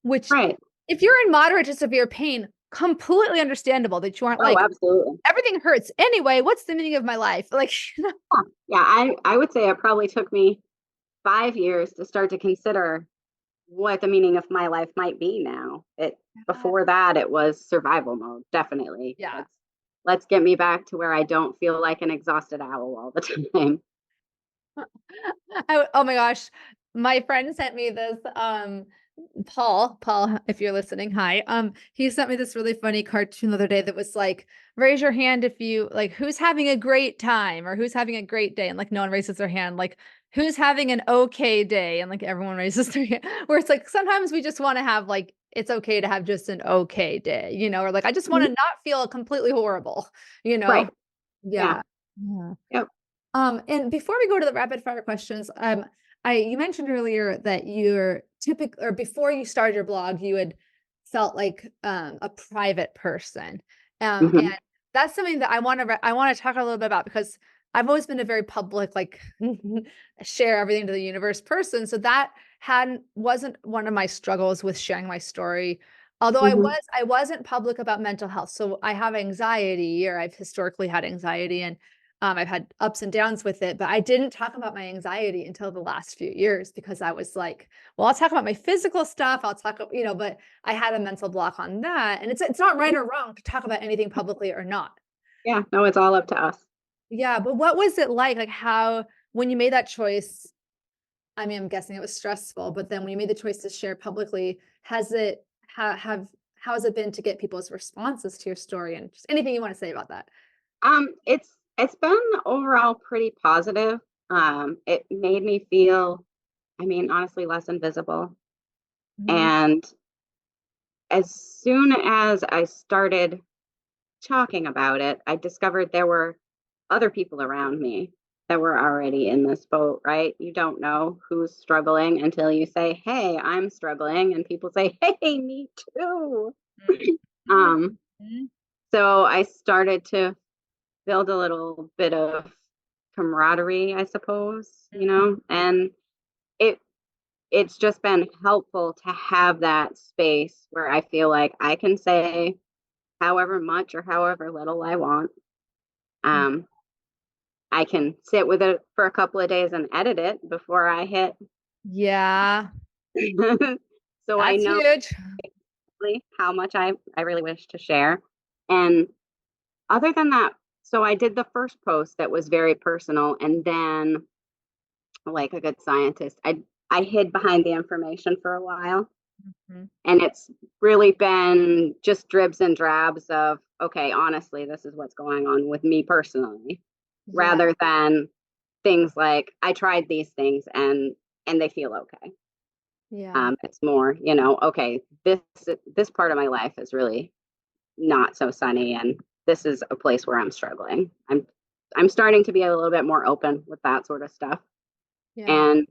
which Right. if you're in moderate to severe pain, completely understandable that you aren't Oh, like, absolutely. everything hurts anyway. What's the meaning of my life? Like, Yeah. Yeah. I would say it probably took me 5 years to start to consider what the meaning of my life might be now. Before that it was survival mode, definitely. yeah. Let's get me back to where I don't feel like an exhausted owl all the time. Oh my gosh. My friend sent me this, Paul, if you're listening, hi. He sent me this really funny cartoon the other day that was like, raise your hand if you like, who's having a great time or who's having a great day. And like, no one raises their hand. Like, who's having an okay day? And like, everyone raises their hand. Where it's like, sometimes we just want to have like, it's okay to have just an okay day, or like, I just want Mhm. to not feel completely horrible, you Right. know? Yeah. Yeah. Yeah. Yep. And before we go to the rapid fire questions, you mentioned earlier that you're typical, or before you started your blog, you had felt like a private person, and Hmm. that's something that I want to talk a little bit about, because I've always been a very public, like share everything to the universe person. So that hadn't wasn't one of my struggles with sharing my story. Although Hmm. I wasn't public about mental health. So I have anxiety, or I've historically had anxiety, and I've had ups and downs with it, but I didn't talk about my anxiety until the last few years, because I was like, well, I'll talk about my physical stuff. I'll talk, but I had a mental block on that. And it's not right or wrong to talk about anything publicly or not. Yeah. No, it's all up to us. Yeah, but what was it like? Like how, when you made that choice, I mean, I'm guessing it was stressful, but then when you made the choice to share publicly, has it how has it been to get people's responses to your story, and just anything you want to say about that? It's been overall pretty positive. It made me feel, I mean, honestly, less invisible. Mhm. And as soon as I started talking about it, I discovered there were other people around me that were already in this boat, right? You don't know who's struggling until you say, "Hey, I'm struggling," and people say, "Hey, me too." Um, Mhm. so I started to build a little bit of camaraderie, I suppose, and it it's just been helpful to have that space where I feel like I can say however much or however little I want. Mhm. Um, I can sit with it for a couple of days and edit it before I hit. Yeah, So I that's know huge. really how much I really wish to share. And other than that, so I did the first post that was very personal, and then, like a good scientist, I hid behind the information for a while. Mhm. And it's really been just dribs and drabs of, okay, honestly, this is what's going on with me personally, Yeah, rather than things like I tried these things and they feel okay. yeah, It's more, okay, this part of my life is really not so sunny, and this is a place where I'm struggling. I'm starting to be a little bit more open with that sort of stuff, yeah. and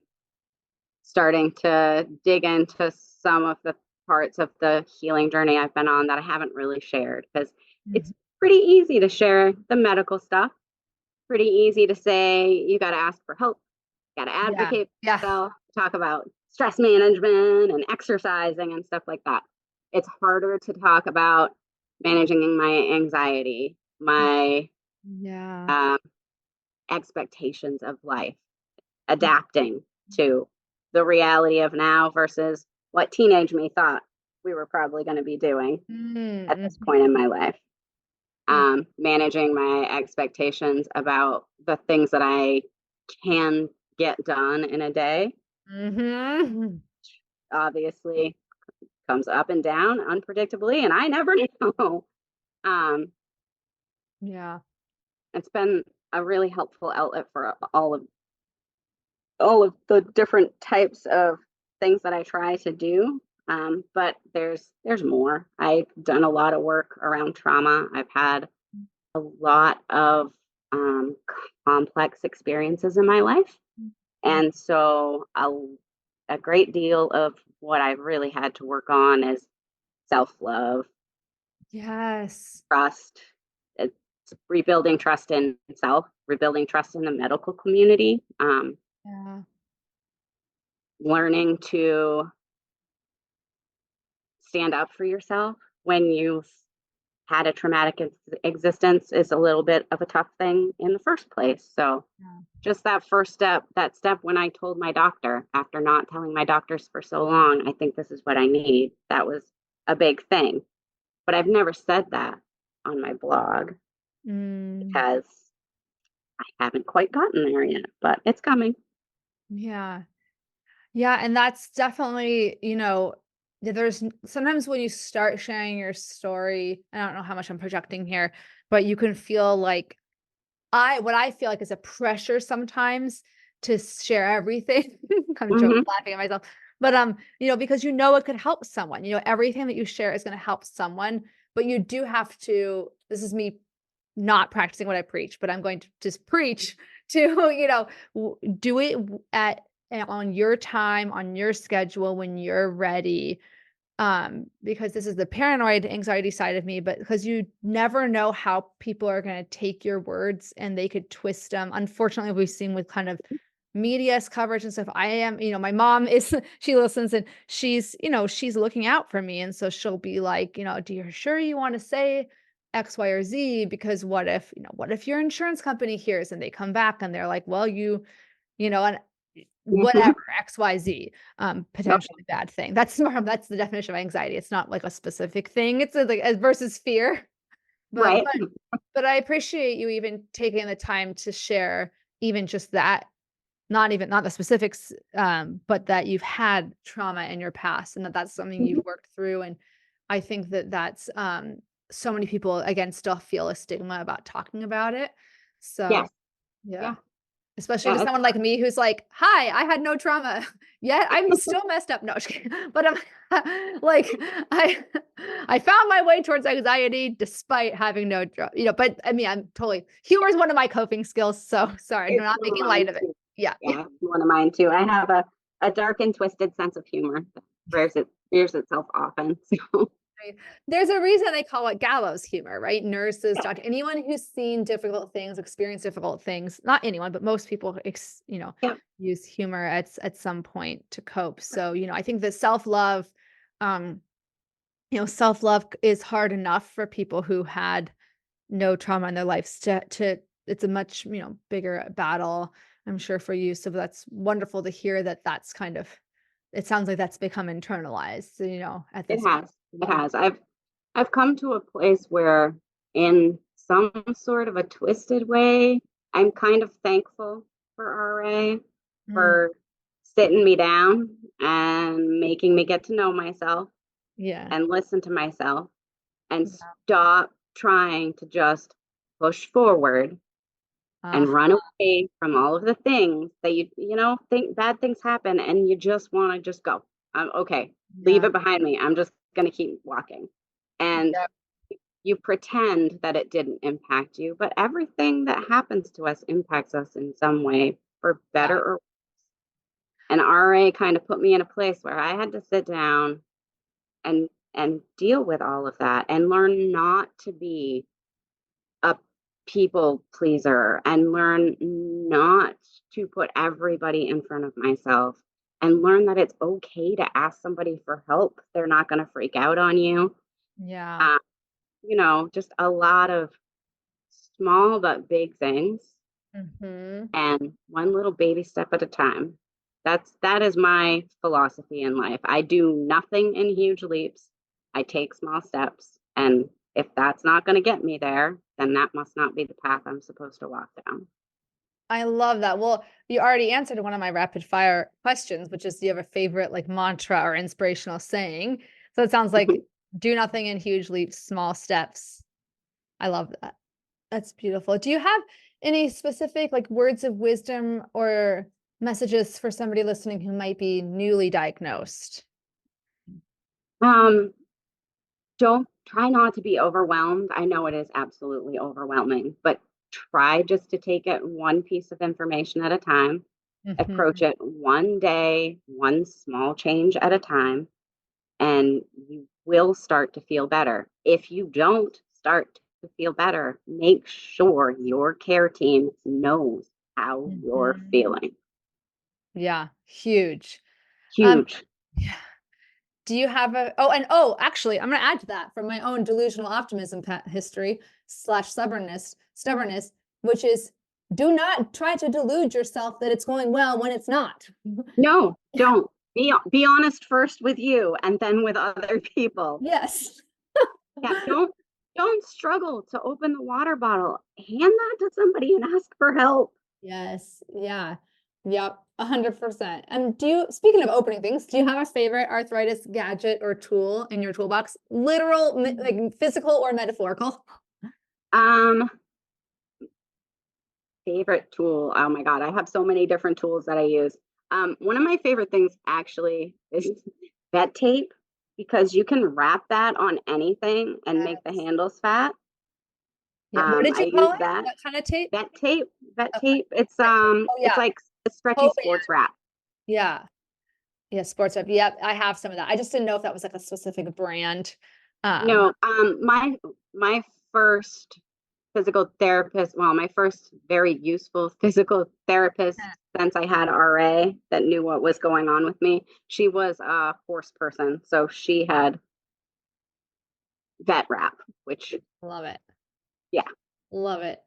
starting to dig into some of the parts of the healing journey I've been on that I haven't really shared, because it's Mhm. pretty easy to share the medical stuff, pretty easy to say you got to ask for help, got to Yeah, advocate yeah. for yourself. talk about stress management and exercising and stuff like that. It's harder to talk about managing my anxiety, my Yeah. um, expectations of life, adapting to the reality of now versus what teenage me thought we were probably going to be doing at Mm-hmm. this point in my life. Managing my expectations about the things that I can get done in a day Mm-hmm. obviously comes up and down unpredictably, and I never know. Um, Yeah. it's been a really helpful outlet for all of the different types of things that I try to do. But there's more. I've done a lot of work around trauma. I've had a lot of um, complex experiences in my life. And so a great deal of what I've really had to work on is self love, Yes. trust. It's rebuilding trust in self, rebuilding trust in the medical community, Yeah. learning to stand up for yourself when you've had a traumatic existence is a little bit of a tough thing in the first place. So Yeah. just that first step, that step when I told my doctor after not telling my doctors for so long, I think this is what I need. That was a big thing. But I've never said that on my blog Mm. because I haven't quite gotten there yet, but it's coming. Yeah. Yeah, and that's definitely, sometimes when you start sharing your story, I don't know how much I'm projecting here, but you can feel like what I feel like is a pressure sometimes to share everything. I'm joking, Hmm. laughing at myself. But because it could help someone. Everything that you share is going to help someone, but you do have to, this is me not practicing what I preach, but I'm going to just preach to, do it on your time, on your schedule when you're ready. Because this is the paranoid anxiety side of me, but because you never know how people are going to take your words and they could twist them. Unfortunately, we've seen with kind of media's coverage and stuff. My mom is, she listens and she's looking out for me. And so she'll be like, do you sure you want to say X, Y, or Z? Because what if your insurance company hears and they come back and they're like, well, and Hmm. whatever, XYZ, potentially bad thing. That's the definition of anxiety. It's not like a specific thing. It's like versus fear. But Right. but but I appreciate you even taking the time to share even just that, not the specifics, but that you've had trauma in your past and that's something Mhm. you've worked through. And I think that's so many people again still feel a stigma about talking about it. So Yes. yeah. Yeah. Especially to Yeah. someone like me who's like, "Hi, I had no trauma. Yeah, I'm still messed up." No, just kidding. But I'm like, I I found my way towards anxiety despite having no but I mean, I'm totally humor is one of my coping skills, so sorry, I'm It's not one of making mine light of it. too. Yeah. Yeah, it's one of mine too. I have a dark and twisted sense of humor that rears itself often. So Right. There's a reason they call it gallows humor, right? Nurses, yeah. anyone who's seen difficult things, experienced difficult things, not anyone, but most people, Yeah. use humor at some point to cope. So, I think that self-love, um, self-love is hard enough for people who had no trauma in their lives it's a much, bigger battle, I'm sure for you. So that's wonderful to hear that that's kind of, it sounds like that's become internalized, at It this has. It point. has. I've come to a place where in some sort of a twisted way, I'm kind of thankful for RA Mm, for sitting me down and making me get to know myself yeah. and listen to myself and stop trying to just push forward and Ah, run away from all of the things that think bad things happen and you just want to just go. Okay, leave yeah. it behind me. I'm just going to keep walking. And Yep. you pretend that it didn't impact you, but everything that happens to us impacts us in some way, for Yeah. better or and RA kind of put me in a place where I had to sit down and deal with all of that and learn not to be a people pleaser and learn not to put everybody in front of myself and learn that it's okay to ask somebody for help. They're not going to freak out on you. Yeah. Uh, just a lot of small but big things, Hmm. and one little baby step at a time. That is my philosophy in life. I do nothing in huge leaps. I take small steps, and if that's not going to get me there, then that must not be the path I'm supposed to walk down. I love that. Well, you already answered one of my rapid fire questions, which is, do you have a favorite like mantra or inspirational saying? So it sounds like do nothing in huge leaps, small steps. I love that. That's beautiful. Do you have any specific like words of wisdom or messages for somebody listening who might be newly diagnosed? um, don't try not to be overwhelmed. I know it is absolutely overwhelming, but try just to take it one piece of information at a time. Approach Mhm. it one day, one small change at a time, and you will start to feel better. If you don't start to feel better, make sure your care team knows how you're Mhm. feeling. Yeah, huge. Um, Huge. yeah. Do you have actually, I'm gonna add to that from my own delusional optimism history slash stubbornness, which is do not try to delude yourself that it's going well when it's not. No, don't. Be honest first with you and then with other people. Yes. Yeah, don't struggle to open the water bottle. Hand that to somebody and ask for help. Yes. Yeah. Yep. 100%. And speaking of opening things, do you have a favorite arthritis gadget or tool in your toolbox? Literal, like physical or metaphorical? Um, Favorite tool. Oh my God, I have so many different tools that I use. One of my favorite things actually is vet tape, because you can wrap that on anything and make the Yes. handles fat. Yeah. What did I you use call it? that What kind of tape? vet tape. Vet Okay. tape. It's Vet tape. Oh it's yeah. like a stretchy Oh sports wrap. yeah. Yeah, sports web. Yep, I have some of that. I just didn't know if that was like a specific brand. Um, No, my first physical therapist, well, my first very useful physical therapist since I had RA that knew what was going on with me, she was a horse person. So she had vet wrap, which, love it. yeah. Love it.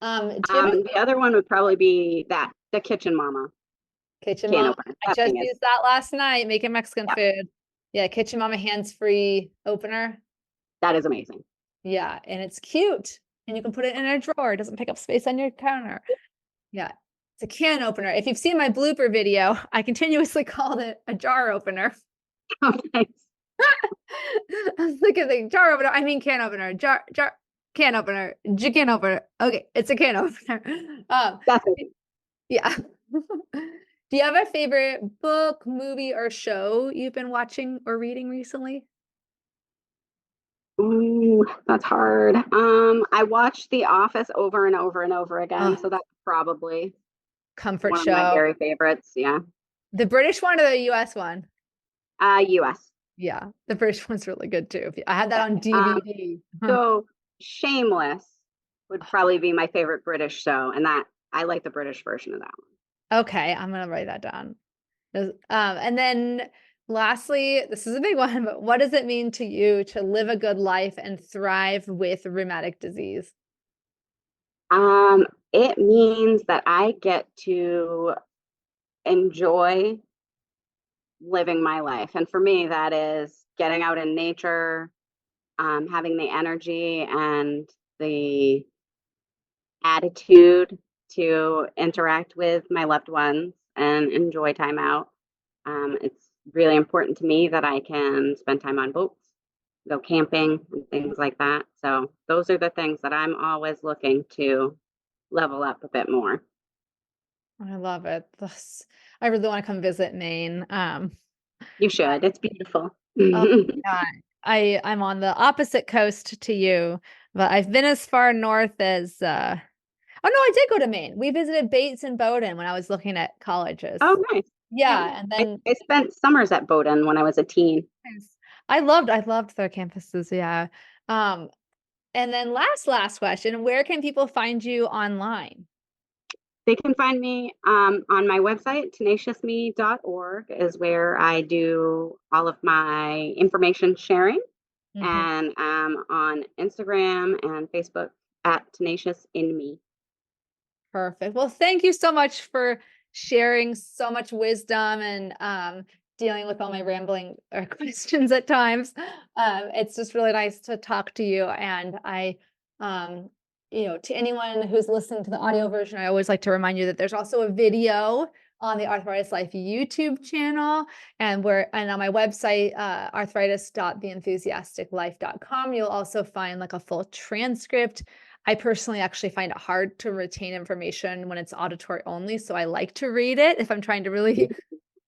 Do you have a The other one would probably be the Kitchen Mama kitchen can mama? opener. I That just thing is, used that last night making Mexican yeah, food. Yeah, kitchen mama hands-free opener. that is amazing. Yeah, and it's cute. And you can put it in a drawer. It doesn't take up space on your counter. Yeah. It's a can opener. If you've seen my blooper video, I continuously called it a jar opener. Oh, nice. I was looking like jar opener. I mean can opener. Can opener. Can opener. Okay, it's a can opener. Um, Definitely. yeah. Do you have a favorite book, movie, or show you've been watching or reading recently? Ooh, that's hard. I watched The Office over and over and over again, Oh, so that's probably comfort one of my show. very favorites. Yeah. The British one or the US one? US. Yeah, the British one's really good too. I had that Yeah. on DVD. So Shameless would probably be my favorite British show, and that I like the British version of that Okay, I'm gonna write that down. And then lastly, this is a big one, but what does it mean to you to live a good life and thrive with rheumatic disease? one. It means that I get to enjoy living my life, and for me, that is getting out in nature, having the energy and the attitude to interact with my loved ones and enjoy time out. It's really important to me that I can spend time on boats, go camping, and things like that. So those are the things that I'm always looking to level up a bit more. I love it. I really want to come visit Maine. You should. It's beautiful. Oh my God. I'm on the opposite coast to you, but I've been as far north as oh no, I did go to Maine. We visited Bates and Bowdoin when I was looking at colleges. Oh, nice. Yeah. Yeah, and then I spent summers at Bowdoin when I was a teen. nice. I loved their campuses, yeah. And then last question, where can people find you online? They can find me on my website, tenaciousme.org is where I do all of my information sharing, Mhm. and on Instagram and Facebook at Tenacious in Me. Perfect. Well, thank you so much for sharing so much wisdom and dealing with all my rambling questions at times. It's just really nice to talk to you. And um, to anyone who's listening to the audio version, I always like to remind you that there's also a video on the Arthritis Life YouTube channel, and on my website, arthritis.theenthusiasticlife.com. You'll also find like a full transcript. I personally actually find it hard to retain information when it's auditory only, so I like to read it if I'm trying to really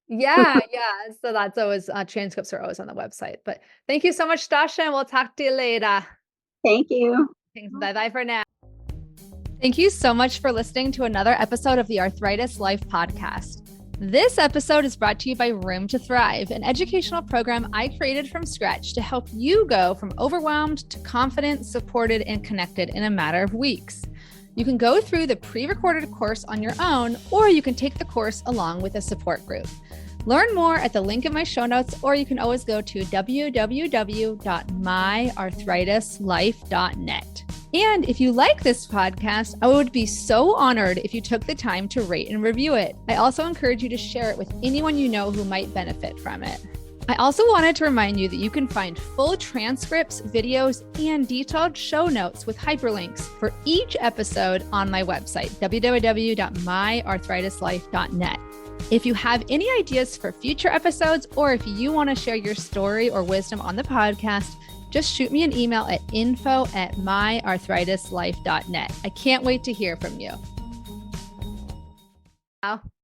yeah, yeah, so that's always transcripts are always on the website, but thank you so much, Stasha, and we'll talk to you later. Thank you. Thanks, bye-bye for now. Thank you so much for listening to another episode of the Arthritis Life podcast. This episode is brought to you by Room to Thrive, an educational program I created from scratch to help you go from overwhelmed to confident, supported, and connected in a matter of weeks. You can go through the pre-recorded course on your own, or you can take the course along with a support group. Learn more at the link in my show notes, or you can always go to www.myarthritislife.net. And if you like this podcast, I would be so honored if you took the time to rate and review it. I also encourage you to share it with anyone you know who might benefit from it. I also wanted to remind you that you can find full transcripts, videos, and detailed show notes with hyperlinks for each episode on my website, www.myarthritislife.net. If you have any ideas for future episodes, or if you want to share your story or wisdom on the podcast, just shoot me an email at info@myarthritislife.net. I can't wait to hear from you.